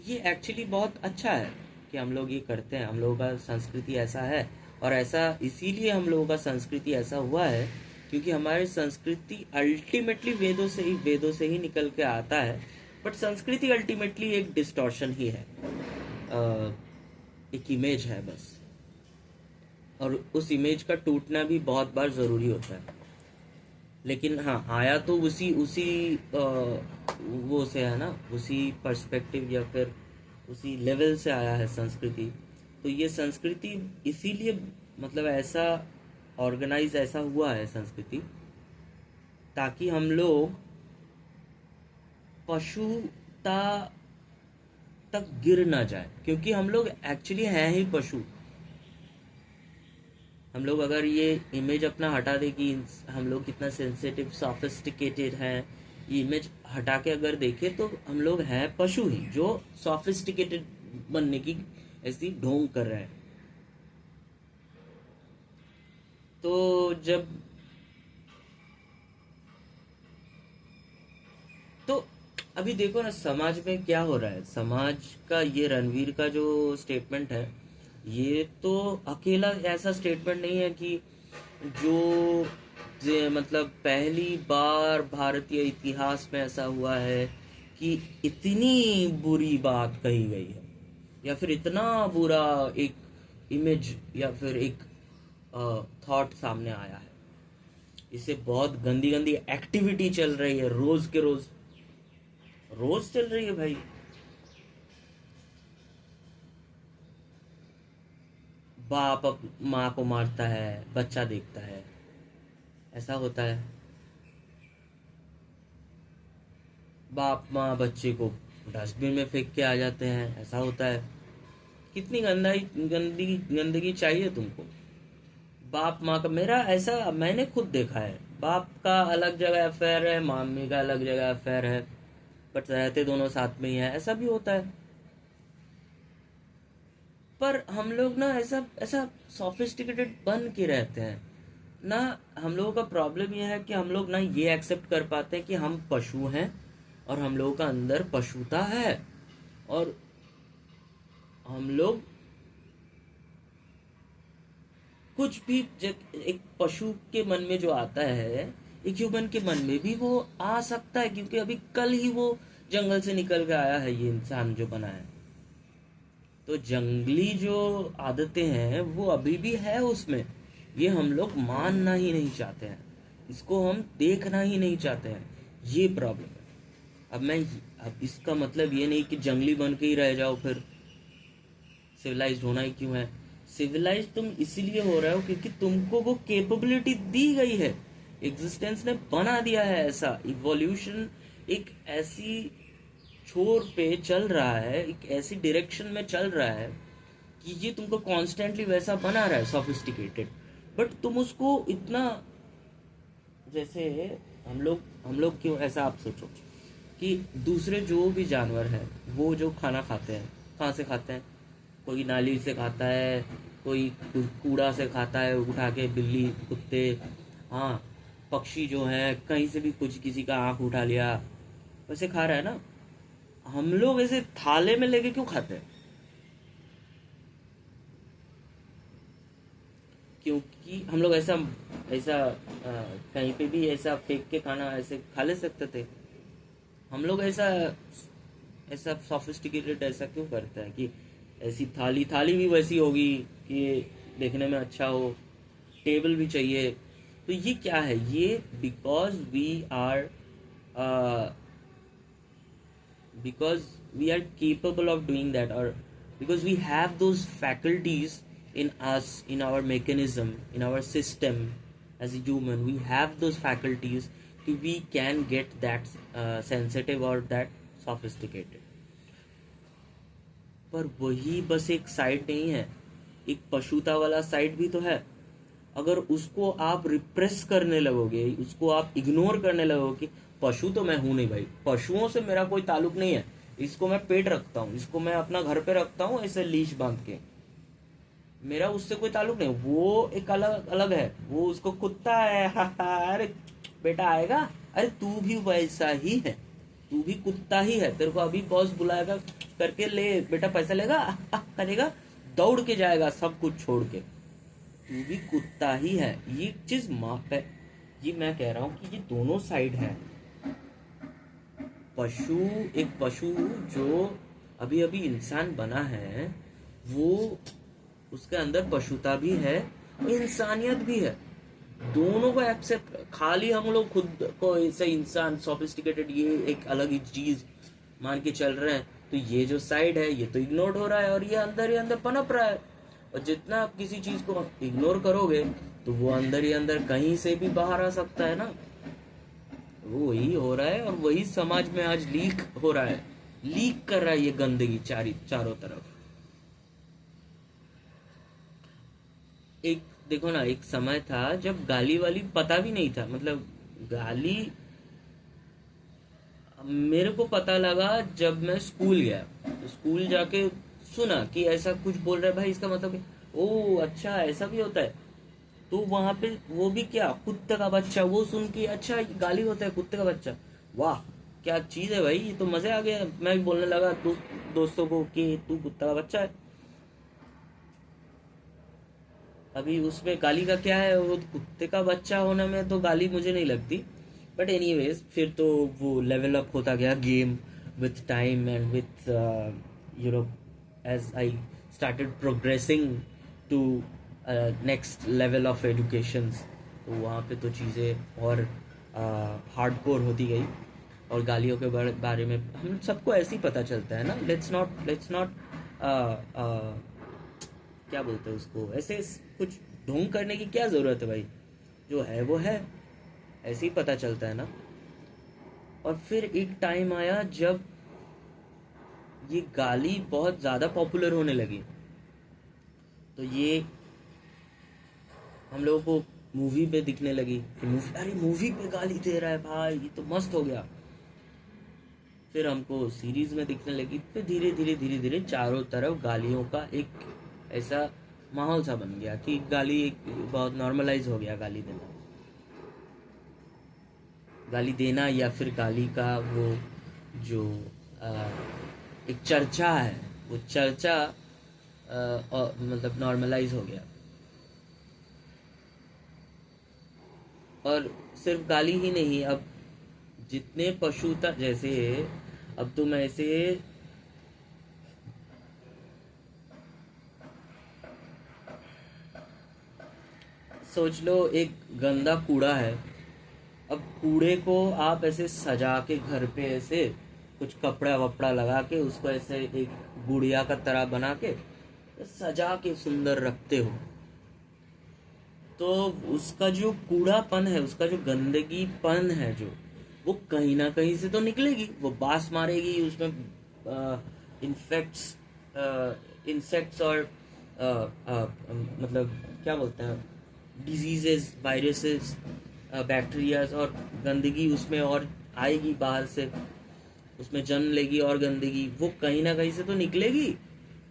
ये एक्चुअली बहुत अच्छा है कि हम लोग ये करते हैं, हम लोगों का संस्कृति ऐसा है। और ऐसा इसीलिए हम लोगों का संस्कृति ऐसा हुआ है क्योंकि हमारी संस्कृति अल्टीमेटली वेदों से ही निकल के आता है। बट संस्कृति अल्टीमेटली एक डिस्टॉर्शन ही है, एक इमेज है बस। और उस इमेज का टूटना भी बहुत बार ज़रूरी होता है। लेकिन हाँ, आया तो उसी उसी वो से है ना, उसी पर्सपेक्टिव या फिर उसी लेवल से आया है संस्कृति। तो ये संस्कृति इसीलिए, मतलब ऐसा ऑर्गेनाइज ऐसा हुआ है संस्कृति, ताकि हम लोग पशुता तक गिर ना जाए, क्योंकि हम लोग एक्चुअली हैं ही पशु। हम लोग अगर ये इमेज अपना हटा दे कि हम लोग कितना सेंसिटिव सॉफिस्टिकेटेड हैं, ये इमेज हटा के अगर देखें तो हम लोग हैं पशु ही जो सॉफिस्टिकेटेड बनने की ऐसी ढोंग कर रहे हैं। तो जब, तो अभी देखो ना समाज में क्या हो रहा है, समाज का ये रणवीर का जो स्टेटमेंट है, ये तो अकेला ऐसा स्टेटमेंट नहीं है कि जो मतलब पहली बार भारतीय इतिहास में ऐसा हुआ है कि इतनी बुरी बात कही गई है, या फिर इतना बुरा एक इमेज या फिर एक थॉट सामने आया है। इससे बहुत गंदी गंदी एक्टिविटी चल रही है, रोज के रोज रोज चल रही है भाई। बाप माँ को मारता है, बच्चा देखता है, ऐसा होता है। बाप माँ बच्चे को डस्टबिन में फेंक के आ जाते हैं, ऐसा होता है। कितनी गंदगी चाहिए तुमको? बाप माँ का, मेरा ऐसा मैंने खुद देखा है, बाप का अलग जगह अफेयर है, मम्मी का अलग जगह अफेयर है, बट रहते दोनों साथ में ही है, ऐसा भी होता है। पर हम लोग ना ऐसा ऐसा सॉफिस्टिकेटेड बन के रहते हैं ना। हम लोगों का प्रॉब्लम यह है कि हम लोग ना ये एक्सेप्ट कर पाते हैं कि हम पशु हैं और हम लोगों का अंदर पशुता है। और हम लोग कुछ भी एक पशु के मन में जो आता है, एक ह्यूमन के मन में भी वो आ सकता है, क्योंकि अभी कल ही वो जंगल से निकल के आया है ये इंसान जो बना है। तो जंगली जो आदतें हैं वो अभी भी है उसमें। ये हम लोग मानना ही नहीं चाहते हैं, इसको हम देखना ही नहीं चाहते हैं, ये प्रॉब्लम है। अब इसका मतलब ये नहीं कि जंगली बन के ही रह जाओ, फिर सिविलाइज्ड होना ही क्यों है? सिविलाइज तुम इसीलिए हो रहे हो क्योंकि तुमको वो कैपेबिलिटी दी गई है, एग्जिस्टेंस ने बना दिया है ऐसा। इवोल्यूशन एक ऐसी छोर पे चल रहा है, एक ऐसी डायरेक्शन में चल रहा है कि ये तुमको कॉन्स्टेंटली वैसा बना रहा है, सोफिस्टिकेटेड। बट तुम उसको इतना, जैसे हम लोग क्यों ऐसा, आप सोचो कि दूसरे जो भी जानवर हैं वो जो खाना खाते हैं, कहाँ से खाते हैं? कोई नाली से खाता है, कोई कूड़ा से खाता है उठा के, बिल्ली, कुत्ते, हाँ, पक्षी जो है कहीं से भी कुछ, किसी का आँख उठा लिया, वैसे खा रहा है ना। हम लोग ऐसे थाले में लेके क्यों खाते हैं? क्योंकि हम लोग ऐसा ऐसा कहीं पे भी ऐसा फेंक के खाना ऐसे खा ले सकते थे। हम लोग ऐसा ऐसा सोफिस्टिकेटेड ऐसा क्यों करते हैं कि ऐसी थाली थाली भी वैसी होगी कि देखने में अच्छा हो, टेबल भी चाहिए। तो ये क्या है? ये because we are capable of doing that, or because we have those faculties in us, in our mechanism, in our system. As a human, we have those faculties to we can get that sensitive or that sophisticated. पर वही बस एक side नहीं है, एक पशुता वाला side भी तो है। अगर उसको आप रिप्रेस करने लगोगे, उसको आप इग्नोर करने लगोगे, पशु तो मैं हूं नहीं भाई, पशुओं से मेरा कोई ताल्लुक नहीं है, इसको मैं पेट रखता हूँ, इसको मैं अपना घर पे रखता हूँ ऐसे लीश बांध के, मेरा उससे कोई ताल्लुक नहीं, वो एक अलग अलग है, वो उसको कुत्ता है अरे बेटा आएगा, अरे तू भी वैसा ही है, तू भी कुत्ता ही है, तेरे को अभी बॉस बुलाएगा करके ले बेटा पैसा लेगा करेगा, दौड़ के जाएगा सब कुछ छोड़ के, तू भी कुत्ता ही है। ये चीज माफ है। ये मैं कह रहा हूं कि ये दोनों साइड है। पशु, एक पशु जो अभी अभी इंसान बना है, वो उसके अंदर पशुता भी है और इंसानियत भी है, दोनों को एक्सेप्ट। खाली हम लोग खुद को ऐसे इंसान सोफिस्टिकेटेड ये एक अलग ही चीज मान के चल रहे हैं, तो ये जो साइड है ये तो इग्नोर हो रहा है और ये अंदर पनप रहा है। और जितना आप किसी चीज को इग्नोर करोगे तो वो अंदर ही अंदर कहीं से भी बाहर आ सकता है ना। वो वही हो रहा है और वही समाज में आज लीक हो रहा है, लीक कर रहा है ये गंदगी चारों तरफ। एक देखो ना, एक समय था जब गाली वाली पता भी नहीं था, मतलब गाली मेरे को पता लगा जब मैं स्कूल गया, तो स्कूल जाके सुना कि ऐसा कुछ बोल रहा है, भाई इसका मतलब ओ अच्छा ऐसा भी होता है। तो वहां पे वो भी क्या, कुत्ते का बच्चा, वो सुन के अच्छा गाली होता है कुत्ते का बच्चा, वाह क्या चीज है भाई, ये तो मजे आ गया। मैं भी बोलने लगा दोस्तों को कि तू कुत्ता का बच्चा है। अभी उसमें गाली का क्या है, वो कुत्ते का बच्चा होने में तो गाली मुझे नहीं लगती। बट एनीवेज फिर तो वो लेवल अप होता गया game with time and with you know as I started progressing to next level of educations. तो वहाँ पे तो चीज़ें और हार्डकोर होती गई। और गालियों के बारे में हम सबको ऐसे ही पता चलता है ना। लेट्स नॉट क्या बोलते हैं उसको, ऐसे कुछ ढोंग करने की क्या ज़रूरत है भाई, जो है वो है, ऐसे ही पता चलता है ना। और फिर एक टाइम आया जब ये गाली बहुत ज़्यादा पॉपुलर होने लगी, तो ये हम लोगों को मूवी पे दिखने लगी कि अरे मूवी पे गाली दे रहा है भाई, ये तो मस्त हो गया। फिर हमको सीरीज में दिखने लगी। फिर धीरे धीरे धीरे धीरे चारों तरफ गालियों का एक ऐसा माहौल सा बन गया कि गाली एक बहुत नॉर्मलाइज हो गया। गाली देना या फिर गाली का वो जो एक चर्चा है, वो चर्चा मतलब नॉर्मलाइज हो गया। और सिर्फ गाली ही नहीं, अब जितने पशुता जैसे, अब तुम ऐसे सोच लो, एक गंदा कूड़ा है। अब कूड़े को आप ऐसे सजा के घर पे ऐसे कुछ कपड़ा वपड़ा लगा के उसको ऐसे एक गुड़िया का तरह बना के सजा के सुंदर रखते हो, तो उसका जो कूड़ापन है, उसका जो गंदगीपन है, जो वो कहीं ना कहीं से तो निकलेगी, वो बास मारेगी उसमें। इन्फेक्ट्स इंसेक्ट्स और मतलब क्या बोलते हैं, डिजीजेस, वायरसेस, बैक्टीरियाज, और गंदगी उसमें और आएगी बाहर से, उसमें जन्म लेगी और गंदगी वो कहीं ना कहीं से तो निकलेगी।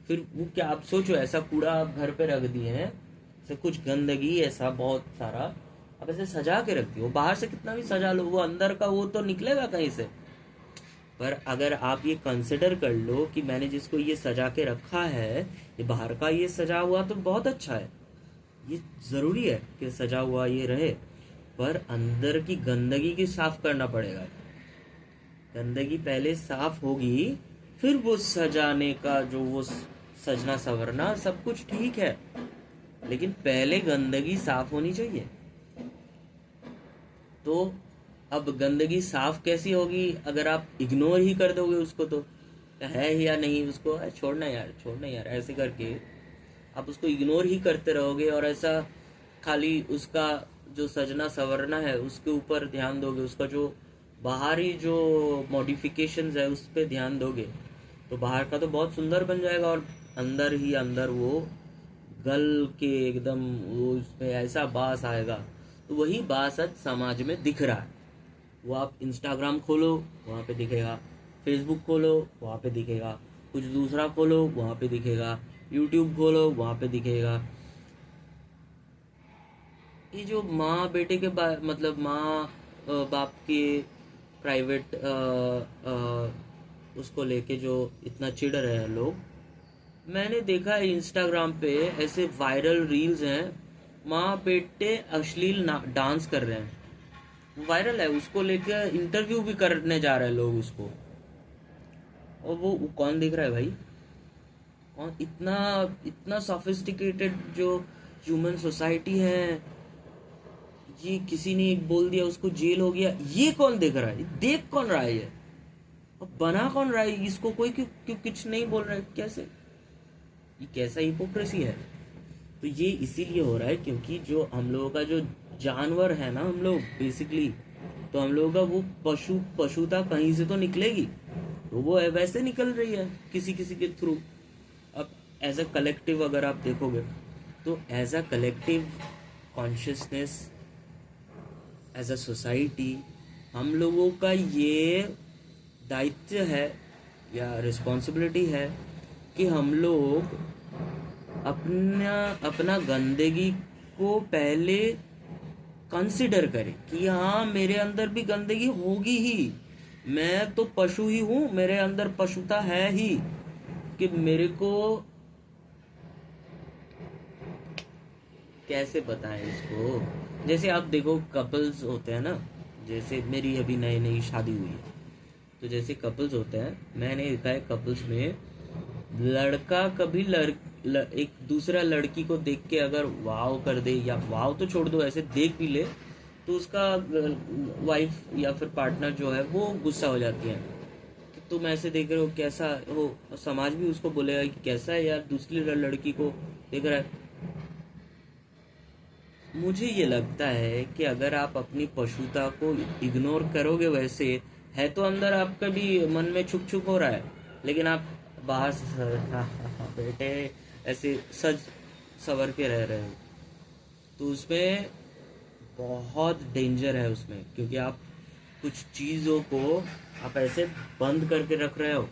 फिर वो क्या, आप सोचो ऐसा कूड़ा आप घर पे रख दिए हैं, ऐसे कुछ गंदगी ऐसा बहुत सारा आप ऐसे सजा के रख दिए, वो बाहर से कितना भी सजा लो, वो अंदर का वो तो निकलेगा कहीं से। पर अगर आप ये कंसिडर कर लो कि मैंने जिसको ये सजा के रखा है, ये बाहर का ये सजा हुआ तो बहुत अच्छा है, ये ज़रूरी है कि सजा हुआ ये रहे, पर अंदर की गंदगी की साफ करना पड़ेगा। गंदगी पहले साफ होगी, फिर वो सजाने का जो वो सजना संवरना सब कुछ ठीक है, लेकिन पहले गंदगी साफ होनी चाहिए। तो अब गंदगी साफ कैसी होगी अगर आप इग्नोर ही कर दोगे उसको, तो है ही या नहीं, उसको छोड़ना यार ऐसे करके आप उसको इग्नोर ही करते रहोगे, और ऐसा खाली उसका जो सजना संवरना है उसके ऊपर ध्यान दोगे, उसका जो बाहरी जो मॉडिफिकेशंस है उस पर ध्यान दोगे, तो बाहर का तो बहुत सुंदर बन जाएगा, और अंदर ही अंदर वो गल के एकदम वो उसमें ऐसा बास आएगा। तो वही बास आज समाज में दिख रहा है। वो आप इंस्टाग्राम खोलो वहाँ पे दिखेगा, फेसबुक खोलो वहाँ पे दिखेगा, कुछ दूसरा खोलो वहाँ पे दिखेगा, यूट्यूब खोलो वहाँ पे दिखेगा। ये जो माँ बेटे के मतलब माँ बाप के प्राइवेट उसको लेके जो इतना चिढ़ रहे हैं लोग, मैंने देखा है इंस्टाग्राम पे ऐसे वायरल रील्स हैं, माँ बेटे अश्लील डांस कर रहे हैं, वायरल है, उसको लेकर इंटरव्यू भी करने जा रहे हैं लोग उसको। और वो कौन देख रहा है भाई, कौन, इतना इतना सोफिस्टिकेटेड जो ह्यूमन सोसाइटी है, ये किसी ने एक बोल दिया उसको जेल हो गया, ये कौन देख रहा है, देख कौन रहा है ये, और बना कौन रहा है इसको, कोई क्यों क्यों कुछ नहीं बोल रहा है, कैसे, ये कैसा हिपोक्रेसी है। तो ये इसीलिए हो रहा है क्योंकि जो हम लोगों का जो जानवर है ना, हम लोग बेसिकली, तो हम लोगों का वो पशुता कहीं से तो निकलेगी, तो वो वैसे निकल रही है किसी किसी के थ्रू। अब एज अ कलेक्टिव अगर आप देखोगे, तो as a collective consciousness, as a society, हम लोगों का ये दायित्व है या रिस्पॉन्सिबिलिटी है कि हम लोग अपना गंदगी को पहले कंसिडर करें कि हाँ मेरे अंदर भी गंदगी होगी ही, मैं तो पशु ही हूँ, मेरे अंदर पशुता है ही, कि मेरे को कैसे बताएं इसको। जैसे आप देखो कपल्स होते हैं ना, जैसे मेरी अभी नई नई शादी हुई है, तो जैसे कपल्स होते हैं, मैंने देखा है कपल्स में लड़का कभी एक दूसरा लड़की को देख के अगर वाव कर दे, या वाव तो छोड़ दो, ऐसे देख भी ले, तो उसका वाइफ या फिर पार्टनर जो है वो गुस्सा हो जाती है कि तुम ऐसे देख रहे हो, कैसा हो। समाज भी उसको बोलेगा कि कैसा है यार, दूसरी लड़की को देख रहा है। मुझे ये लगता है कि अगर आप अपनी पशुता को इग्नोर करोगे, वैसे है तो अंदर आपका भी मन में छुक छुक हो रहा है, लेकिन आप बाहर से हाँ हाँ हाँ बेटे ऐसे सज सवर के रह रहे हो, तो उसमें बहुत डेंजर है उसमें, क्योंकि आप कुछ चीज़ों को आप ऐसे बंद करके रख रहे हो,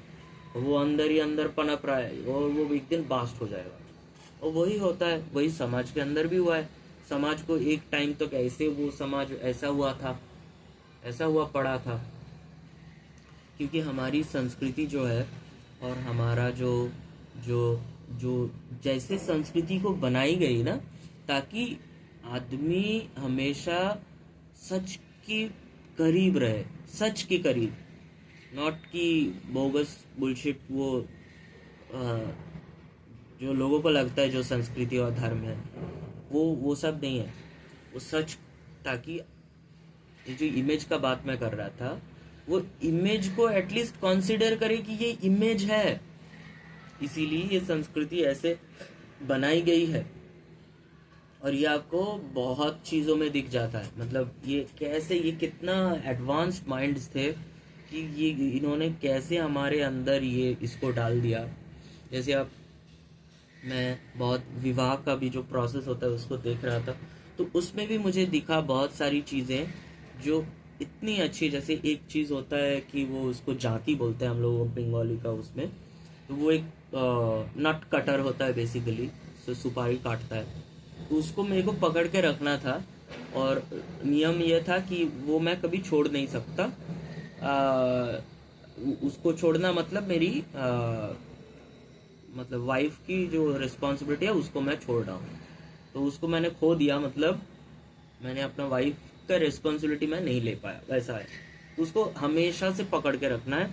वो अंदर ही अंदर पनप रहा है और वो एक दिन बास्ट हो जाएगा। और वही होता है, वही समाज के अंदर भी हुआ है। समाज को एक टाइम तक ऐसे वो समाज ऐसा हुआ था, ऐसा हुआ पड़ा था, क्योंकि हमारी संस्कृति जो है और हमारा जो जो जो जैसे संस्कृति को बनाई गई ना, ताकि आदमी हमेशा सच के करीब रहे, सच के करीब, नॉट कि बोगस बुलशिट वो जो लोगों को लगता है जो संस्कृति और धर्म है, वो सब नहीं है, वो सच। ताकि ये जो इमेज का बात मैं कर रहा था, वो इमेज को एटलीस्ट कंसीडर करे कि ये इमेज है, इसीलिए ये संस्कृति ऐसे बनाई गई है। और ये आपको बहुत चीज़ों में दिख जाता है, मतलब ये कैसे, ये कितना एडवांस्ड माइंड्स थे कि ये इन्होंने कैसे हमारे अंदर ये इसको डाल दिया। जैसे आप, मैं बहुत विवाह का भी जो प्रोसेस होता है उसको देख रहा था, तो उसमें भी मुझे दिखा बहुत सारी चीज़ें जो इतनी अच्छी। जैसे एक चीज़ होता है कि वो उसको जाति बोलते हैं हम लोग बंगाली का, उसमें तो वो एक नट कटर होता है बेसिकली, तो सुपारी काटता है, तो उसको मेरे को पकड़ के रखना था। और नियम ये था कि वो मैं कभी छोड़ नहीं सकता। उसको छोड़ना मतलब मेरी मतलब वाइफ की जो रिस्पॉन्सिबिलिटी है उसको मैं छोड़ रहा हूँ, तो उसको मैंने खो दिया, मतलब मैंने अपना वाइफ का रिस्पॉन्सिबिलिटी मैं नहीं ले पाया, वैसा है। तो उसको हमेशा से पकड़ के रखना है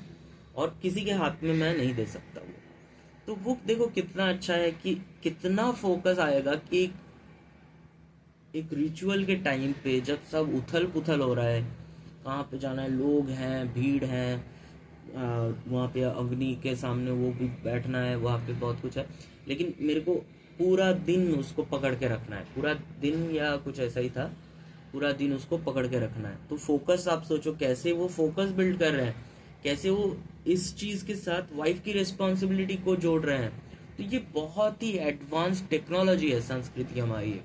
और किसी के हाथ में मैं नहीं दे सकता वो। तो वो देखो कितना अच्छा है कि कितना फोकस आएगा कि एक रिचुअल के टाइम पे जब सब उथल पुथल हो रहा है, कहाँ पे जाना है, लोग हैं, भीड़ है, वहाँ पे अग्नि के सामने वो भी बैठना है, वहाँ पे बहुत कुछ है, लेकिन मेरे को पूरा दिन उसको पकड़ के रखना है, पूरा दिन या कुछ ऐसा ही था, पूरा दिन उसको पकड़ के रखना है। तो फोकस आप सोचो कैसे वो फोकस बिल्ड कर रहे हैं, कैसे वो इस चीज़ के साथ वाइफ की रिस्पॉन्सिबिलिटी को जोड़ रहे हैं। तो ये बहुत ही एडवांस टेक्नोलॉजी है संस्कृति हमारी।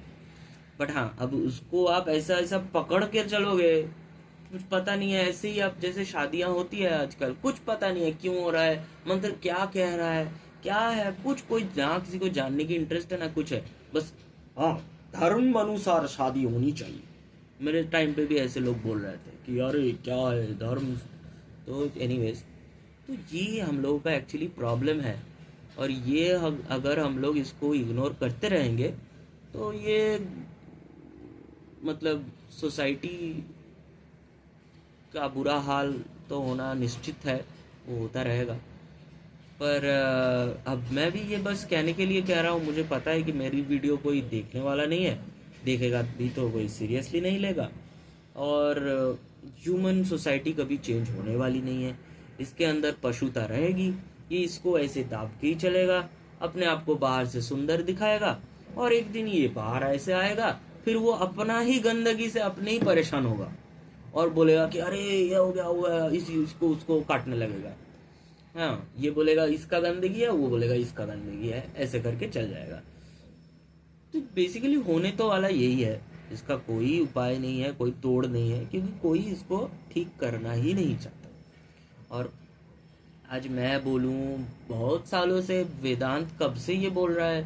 बट हाँ, अब उसको आप ऐसा ऐसा पकड़ के चलोगे, कुछ पता नहीं है, ऐसे ही आप जैसे शादियां होती है आजकल, कुछ पता नहीं है क्यों हो रहा है, मंत्र क्या कह रहा है, क्या है, कुछ कोई ना किसी को जानने की इंटरेस्ट है ना कुछ है, बस हाँ धर्म अनुसार शादी होनी चाहिए। मेरे टाइम पे भी ऐसे लोग बोल रहे थे कि अरे क्या है धर्म। तो एनीवेज, तो ये हम लोगों का एक्चुअली प्रॉब्लम है। और ये अगर हम लोग इसको इग्नोर करते रहेंगे, तो ये मतलब सोसाइटी का बुरा हाल तो होना निश्चित है, वो होता रहेगा। पर अब मैं भी ये बस कहने के लिए कह रहा हूँ, मुझे पता है कि मेरी वीडियो कोई देखने वाला नहीं है, देखेगा भी तो कोई सीरियसली नहीं लेगा, और ह्यूमन सोसाइटी कभी चेंज होने वाली नहीं है, इसके अंदर पशुता रहेगी, ये इसको ऐसे दाब के ही चलेगा, अपने आप को बाहर से सुंदर दिखाएगा, और एक दिन ये बाहर ऐसे आएगा, फिर वो अपना ही गंदगी से अपने ही परेशान होगा और बोलेगा कि अरे ये हो गया हुआ, इसको उसको काटने लगेगा। हाँ, ये बोलेगा इसका गंदगी है, वो बोलेगा इसका गंदगी है, ऐसे करके चल जाएगा। तो बेसिकली होने तो वाला यही है, इसका कोई उपाय नहीं है, कोई तोड़ नहीं है, क्योंकि कोई इसको ठीक करना ही नहीं चाहता। और आज मैं बोलूं, बहुत सालों से वेदांत कब से ये बोल रहा है,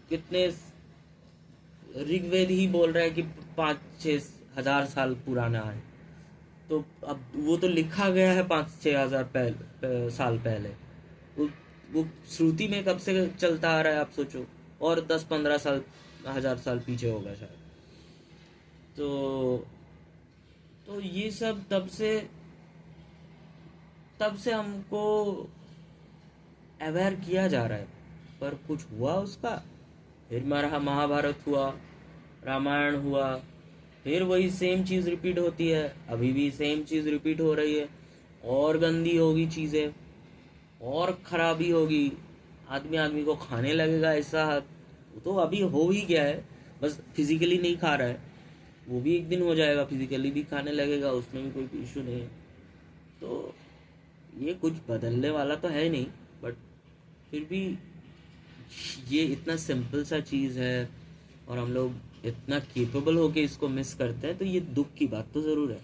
कितने ऋग्वेद ही बोल रहा है कि 5-6 हजार साल पुराना है। तो अब वो तो लिखा गया है 5-6 हजार साल पहले, वो वो श्रुति में कब से चलता आ रहा है आप सोचो, और 10-15 हजार साल पीछे होगा शायद। तो ये सब तब से हमको अवेयर किया जा रहा है पर कुछ हुआ उसका, फिर महाभारत हुआ, रामायण हुआ, फिर वही सेम चीज़ रिपीट होती है। अभी भी सेम चीज़ रिपीट हो रही है, और गंदी होगी चीज़ें, और खराबी होगी, आदमी आदमी को खाने लगेगा ऐसा। वो तो अभी हो ही गया है, बस फिजिकली नहीं खा रहा है, वो भी एक दिन हो जाएगा, फिजिकली भी खाने लगेगा, उसमें भी कोई इशू नहीं है। तो ये कुछ बदलने वाला तो है नहीं, बट फिर भी ये इतना सिंपल सा चीज़ है और हम लोग इतना केपेबल होके इसको मिस करते हैं, तो ये दुख की बात तो ज़रूर है।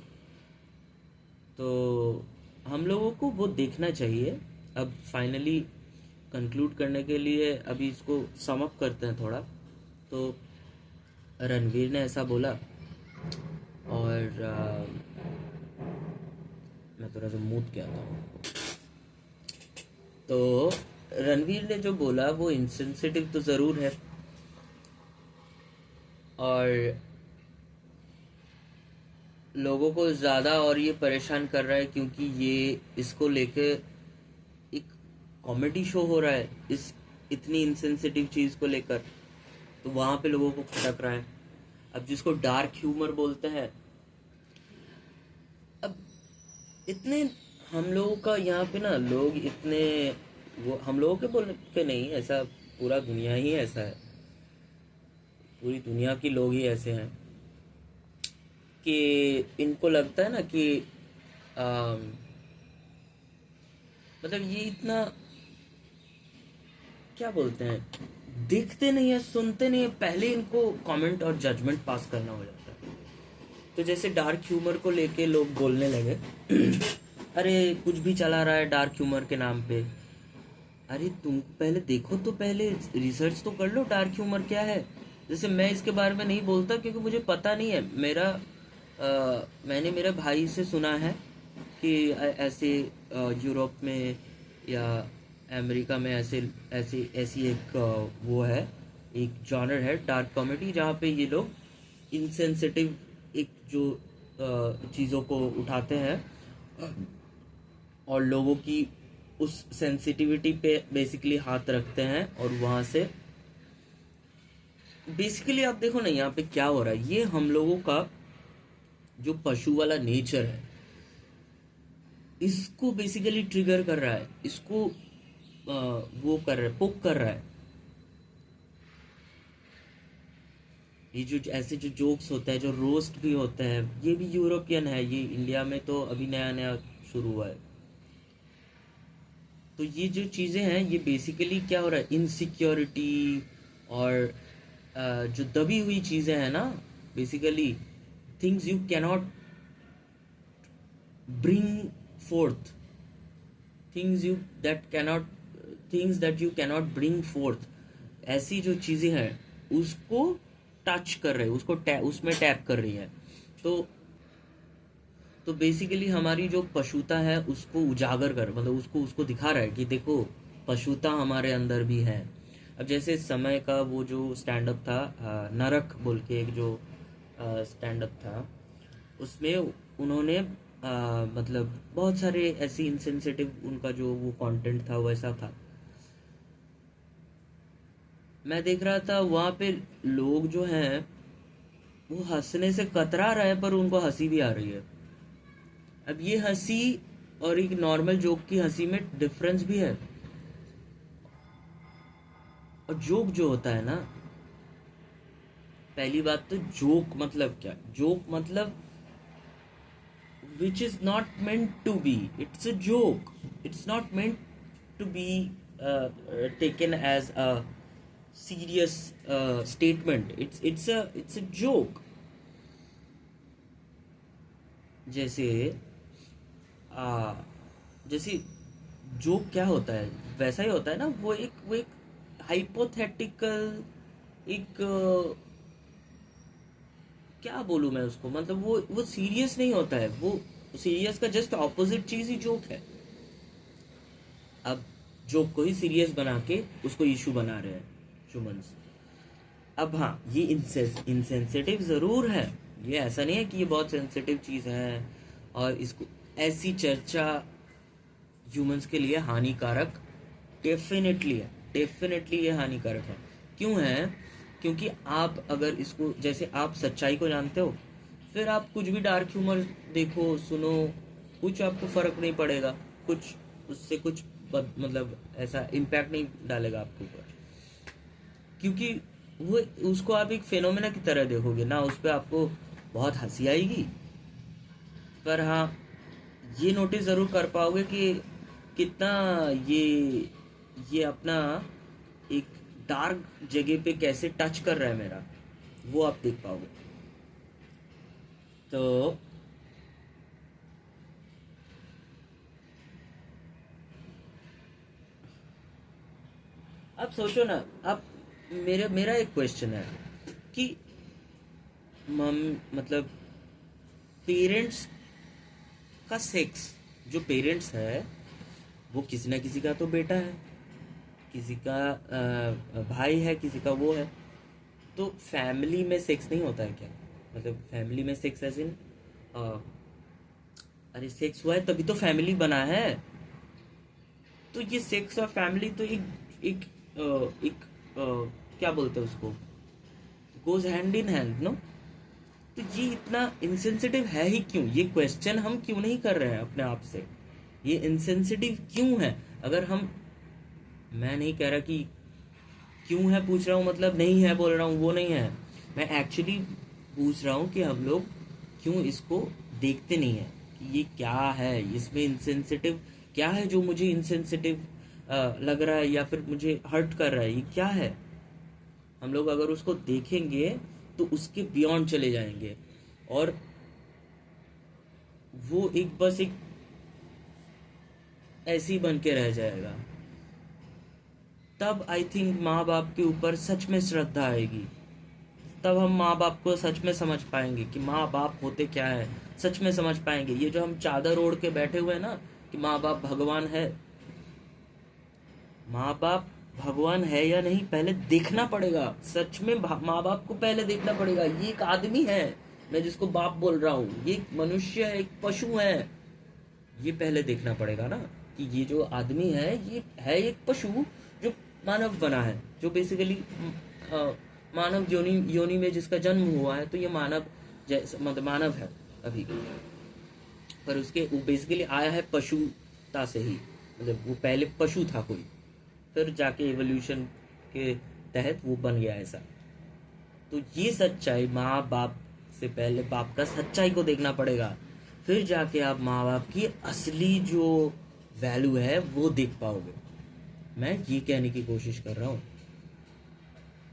तो हम लोगों को वो देखना चाहिए। अब फाइनली कंक्लूड करने के लिए अभी इसको सम अप करते हैं थोड़ा। तो रणवीर ने ऐसा बोला, और मैं थोड़ा सा मूड क्या था। तो रणवीर ने जो बोला वो इंसेंसिटिव तो ज़रूर है, और लोगों को ज़्यादा और ये परेशान कर रहा है क्योंकि ये इसको लेके एक कॉमेडी शो हो रहा है इस इतनी इंसेंसिटिव चीज़ को लेकर, तो वहाँ पे लोगों को खटक रहा है। अब जिसको डार्क ह्यूमर बोलते हैं, अब इतने हम लोगों का यहाँ पे ना लोग इतने, वो हम लोगों के बोल के नहीं, ऐसा पूरा दुनिया ही ऐसा है, पूरी दुनिया के लोग ही ऐसे हैं कि इनको लगता है ना कि मतलब ये इतना क्या बोलते हैं, देखते नहीं है, सुनते नहीं है, पहले इनको कमेंट और जजमेंट पास करना हो जाता है। तो जैसे डार्क ह्यूमर को लेके लोग बोलने लगे अरे कुछ भी चला रहा है डार्क ह्यूमर के नाम पे। अरे तुम पहले देखो, तो पहले रिसर्च तो कर लो डार्क ह्यूमर क्या है। जैसे मैं इसके बारे में नहीं बोलता क्योंकि मुझे पता नहीं है। मैंने मेरे भाई से सुना है कि ऐसे यूरोप में या अमेरिका में ऐसे ऐसी ऐसी एक वो है, एक जॉनर है डार्क कॉमेडी, जहाँ पे ये लोग इनसेंसिटिव एक जो चीज़ों को उठाते हैं और लोगों की उस सेंसिटिविटी पे बेसिकली हाथ रखते हैं, और वहाँ से बेसिकली आप देखो ना यहाँ पे क्या हो रहा है। ये हम लोगों का जो पशु वाला नेचर है, इसको बेसिकली ट्रिगर कर रहा है, इसको वो कर रहा है, पोक कर रहा है। ये जो ऐसे जो जोक्स होता है, जो रोस्ट भी होता है, ये भी यूरोपियन है, ये इंडिया में तो अभी नया नया शुरू हुआ है। तो ये जो चीज़ें हैं, ये बेसिकली क्या हो रहा है, इनसिक्योरिटी और जो दबी हुई चीज़ें हैं ना, basically things you cannot bring fourth, things you that cannot things that you cannot bring fourth, ऐसी जो चीज़ें हैं उसको टच कर रहे हैं, उसको उसमें टैप कर रही है। तो बेसिकली हमारी जो पशुता है उसको उजागर कर, मतलब उसको उसको दिखा रहा है कि देखो पशुता हमारे अंदर भी है। अब जैसे समय का वो जो स्टैंड अप था, नरक बोल के एक जो स्टैंड अप था, उसमें उन्होंने मतलब बहुत सारे ऐसी इंसेंसिटिव, उनका जो वो कंटेंट था वैसा था। मैं देख रहा था वहाँ पे लोग जो हैं वो हंसने से कतरा रहे हैं, पर उनको हंसी भी आ रही है। अब ये हंसी और एक नॉर्मल जोक की हंसी में डिफरेंस भी है। और जोक जो होता है ना, पहली बात तो जोक मतलब क्या, जोक मतलब which is not meant to be, it's a joke, it's not meant to be taken as a serious statement, it's a joke। जैसे जैसे जोक क्या होता है, वैसा ही होता है ना, वो एक हाइपोथेटिकल, एक क्या बोलूं मैं उसको, मतलब वो सीरियस नहीं होता है, वो सीरियस का जस्ट ऑपोजिट चीज ही जोक है। अब जोक को ही सीरियस बना के उसको इशू बना रहे हैं ह्यूमंस। अब हाँ, ये इंसेंसिटिव जरूर है, ये ऐसा नहीं है कि ये बहुत सेंसिटिव चीज है, और इसको ऐसी चर्चा ह्यूमंस के लिए हानिकारक डेफिनेटली है। डेफिनेटली ये हानिकारक है। क्यों है? क्योंकि आप अगर इसको, जैसे आप सच्चाई को जानते हो, फिर आप कुछ भी डार्क ह्यूमर देखो, सुनो, कुछ आपको फर्क नहीं पड़ेगा, कुछ उससे कुछ मतलब ऐसा इम्पैक्ट नहीं डालेगा आपके ऊपर, क्योंकि वो उसको आप एक फेनोमेना की तरह देखोगे ना, उस पर आपको बहुत हंसी आएगी, पर हाँ ये नोटिस ज़रूर कर पाओगे कि कितना ये अपना एक डार्क जगह पे कैसे टच कर रहा है मेरा, वो आप देख पाओगे। तो आप सोचो ना, आप मेरा मेरा एक क्वेश्चन है कि मम मतलब पेरेंट्स का सेक्स, जो पेरेंट्स है वो किसी ना किसी का तो बेटा है, किसी का भाई है, किसी का वो है, तो फैमिली में सेक्स नहीं होता है क्या? मतलब फैमिली में सेक्स एज इन, अरे सेक्स हुआ है तभी तो फैमिली बना है। तो ये सेक्स और फैमिली तो एक क्या बोलते हैं उसको, goes hand in hand, no? तो ये इतना इंसेंसिटिव है ही क्यों? ये क्वेश्चन हम क्यों नहीं कर रहे हैं अपने आप से? ये इंसेंसिटिव क्यों है? अगर हम, मैं नहीं कह रहा कि क्यों है पूछ रहा हूँ, मतलब नहीं है बोल रहा हूँ, वो नहीं है। मैं एक्चुअली पूछ रहा हूँ कि हम लोग क्यों इसको देखते नहीं है कि ये क्या है, इसमें इंसेंसिटिव क्या है जो मुझे इंसेंसिटिव लग रहा है या फिर मुझे हर्ट कर रहा है, ये क्या है? हम लोग अगर उसको देखेंगे तो उसके बियॉन्ड चले जाएंगे, और वो एक बस एक ऐसे ही बन के रह जाएगा। तब आई थिंक माँ बाप के ऊपर सच में श्रद्धा आएगी, तब हम माँ बाप को सच में समझ पाएंगे कि माँ बाप होते क्या है, सच में समझ पाएंगे। ये जो हम चादर ओढ़ के बैठे हुए हैं ना कि माँ बाप भगवान है, माँ बाप भगवान है या नहीं पहले देखना पड़ेगा। सच में माँ बाप को पहले देखना पड़ेगा। ये एक आदमी है, मैं जिसको बाप बोल रहा हूँ, ये एक मनुष्य है, एक पशु है, ये पहले देखना पड़ेगा ना कि ये जो आदमी है ये है एक पशु जो मानव बना है, जो बेसिकली मानव योनि में जिसका जन्म हुआ है, तो ये मानव जैसा मतलब मानव है अभी, पर उसके वो बेसिकली आया है पशुता से ही, मतलब वो पहले पशु था कोई, फिर जाके एवोल्यूशन के तहत वो बन गया ऐसा। तो ये सच्चाई, माँ बाप से पहले बाप का सच्चाई को देखना पड़ेगा, फिर जाके आप माँ बाप की असली जो वैल्यू है वो देख पाओगे। मैं ये कहने की कोशिश कर रहा हूँ।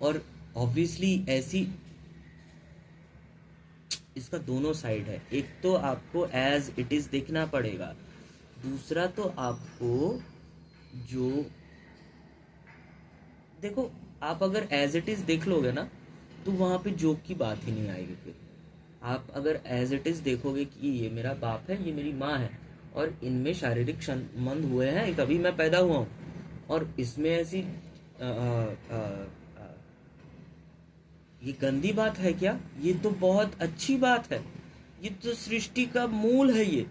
और ऑब्वियसली ऐसी, इसका दोनों साइड है, एक तो आपको एज इट इज देखना पड़ेगा, दूसरा तो आपको जो देखो, आप अगर एज इट इज देख लोगे ना तो वहां पे जोक की बात ही नहीं आएगी। फिर आप अगर एज इट इज देखोगे कि ये मेरा बाप है, ये मेरी माँ है, और इनमें शारीरिक संबंध हुए हैं तभी मैं पैदा हुआ हूँ, और इसमें ऐसी ये गंदी बात है क्या? ये तो बहुत अच्छी बात है, ये तो सृष्टि का मूल है, ये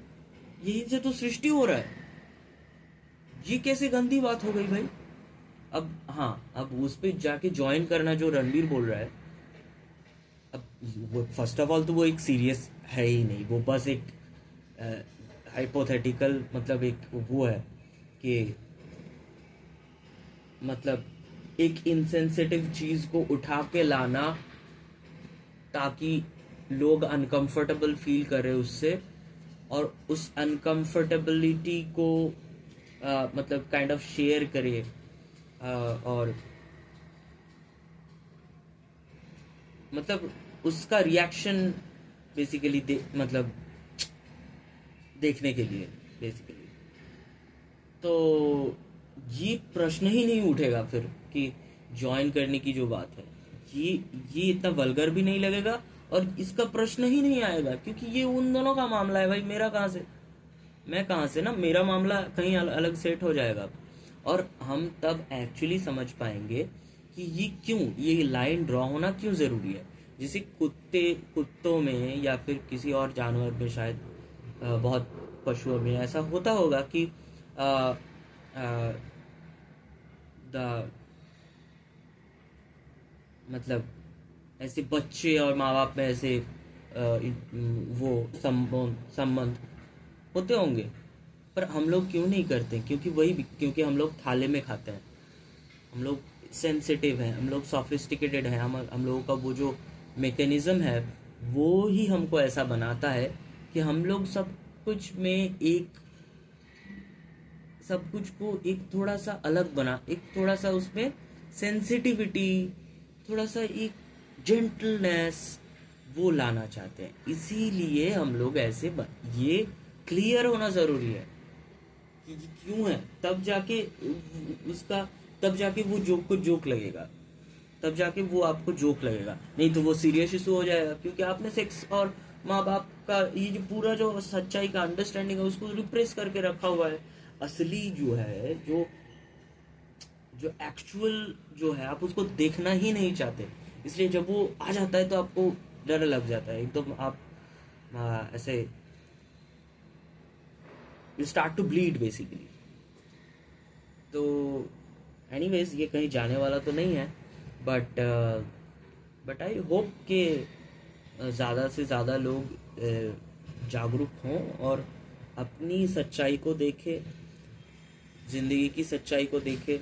यहीं से तो सृष्टि हो रहा है, ये कैसे गंदी बात हो गई भाई? अब हाँ, अब उस पे जाके ज्वाइन करना जो रणवीर बोल रहा है, अब वो फर्स्ट ऑफ ऑल तो वो एक सीरियस है ही नहीं, वो बस एक हाइपोथेटिकल, मतलब एक वो है कि मतलब एक इनसेंसिटिव चीज को उठा के लाना ताकि लोग अनकंफर्टेबल फील करें उससे, और उस अनकंफर्टेबिलिटी को मतलब काइंड ऑफ शेयर करे, और मतलब उसका रिएक्शन बेसिकली मतलब देखने के लिए बेसिकली, तो ये प्रश्न ही नहीं उठेगा फिर कि ज्वाइन करने की जो बात है, ये ये इतना वल्गर भी नहीं लगेगा, और इसका प्रश्न ही नहीं आएगा, क्योंकि ये उन दोनों का मामला है भाई, मेरा कहाँ से, मैं कहाँ से ना, मेरा मामला कहीं अलग सेट हो जाएगा। और हम तब एक्चुअली समझ पाएंगे कि ये क्यों, ये लाइन ड्रॉ होना क्यों ज़रूरी है। जैसे कुत्तों में या फिर किसी और जानवर में शायद बहुत पशुओं में ऐसा होता होगा कि द मतलब ऐसे बच्चे और माँ बाप में ऐसे वो संबंध होते होंगे, पर हम लोग क्यों नहीं करते? क्योंकि हम लोग थाले में खाते हैं, हम लोग सेंसिटिव हैं, हम लोग सॉफिस्टिकेटेड हैं, हम लोगों का वो जो मैकेनिज्म है वो ही हमको ऐसा बनाता है कि हम लोग सब कुछ को एक थोड़ा सा अलग बना, एक थोड़ा सा उसमें सेंसिटिविटी, थोड़ा सा एक जेंटलनेस वो लाना चाहते हैं। इसीलिए हम लोग ये क्लियर होना ज़रूरी है कि ये क्यों है, उसका तब जाके वो जोक को जोक लगेगा, तब जाके वो आपको जोक लगेगा, नहीं तो वो सीरियस इशू हो जाएगा, क्योंकि आपने सेक्स और माँ बाप का ये जो पूरा जो सच्चाई का अंडरस्टैंडिंग है उसको रिप्रेस करके रखा हुआ है। असली जो है, जो जो एक्चुअल जो है, आप उसको देखना ही नहीं चाहते, इसलिए जब वो आ जाता है तो आपको डर लग जाता है एकदम। आप ऐसे you start to bleed basically. तो एनीवेज ये कहीं जाने वाला तो नहीं है, बट आई होप कि ज़्यादा से ज़्यादा लोग जागरूक हों और अपनी सच्चाई को देखें, ज़िंदगी की सच्चाई को देखें।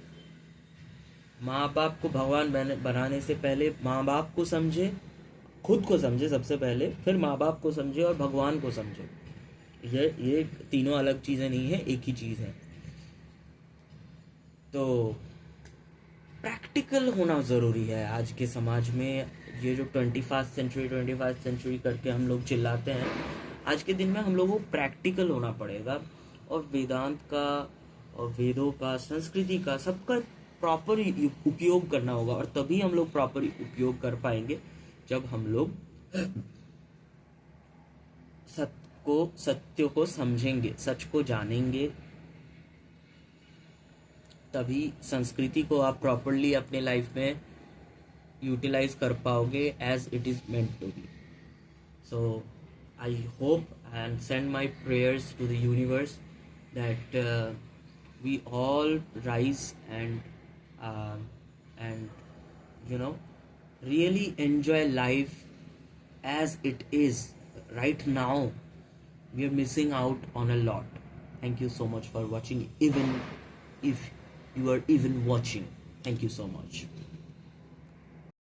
माँ बाप को भगवान बनाने से पहले माँ बाप को समझे, खुद को समझे सबसे पहले, फिर माँ बाप को समझे और भगवान को समझे। ये तीनों अलग चीज़ें नहीं है, एक ही चीज़ है। तो प्रैक्टिकल होना ज़रूरी है आज के समाज में। ये जो 21st सेंचुरी करके हम लोग चिल्लाते हैं, आज के दिन में हम लोगों को प्रैक्टिकल होना पड़ेगा और वेदांत का और वेदों का, संस्कृति का, सबका प्रॉपर उपयोग करना होगा। और तभी हम लोग प्रॉपर उपयोग कर पाएंगे जब हम लोग सत्य को समझेंगे, सच को जानेंगे। तभी संस्कृति को आप प्रॉपरली अपने लाइफ में यूटिलाइज कर पाओगे as it is meant to be. So I hope and send my prayers to the universe that we all rise and really enjoy life as it is. Right now we are missing out on a lot. Thank you so much for watching, even if you are even watching. Thank you so much.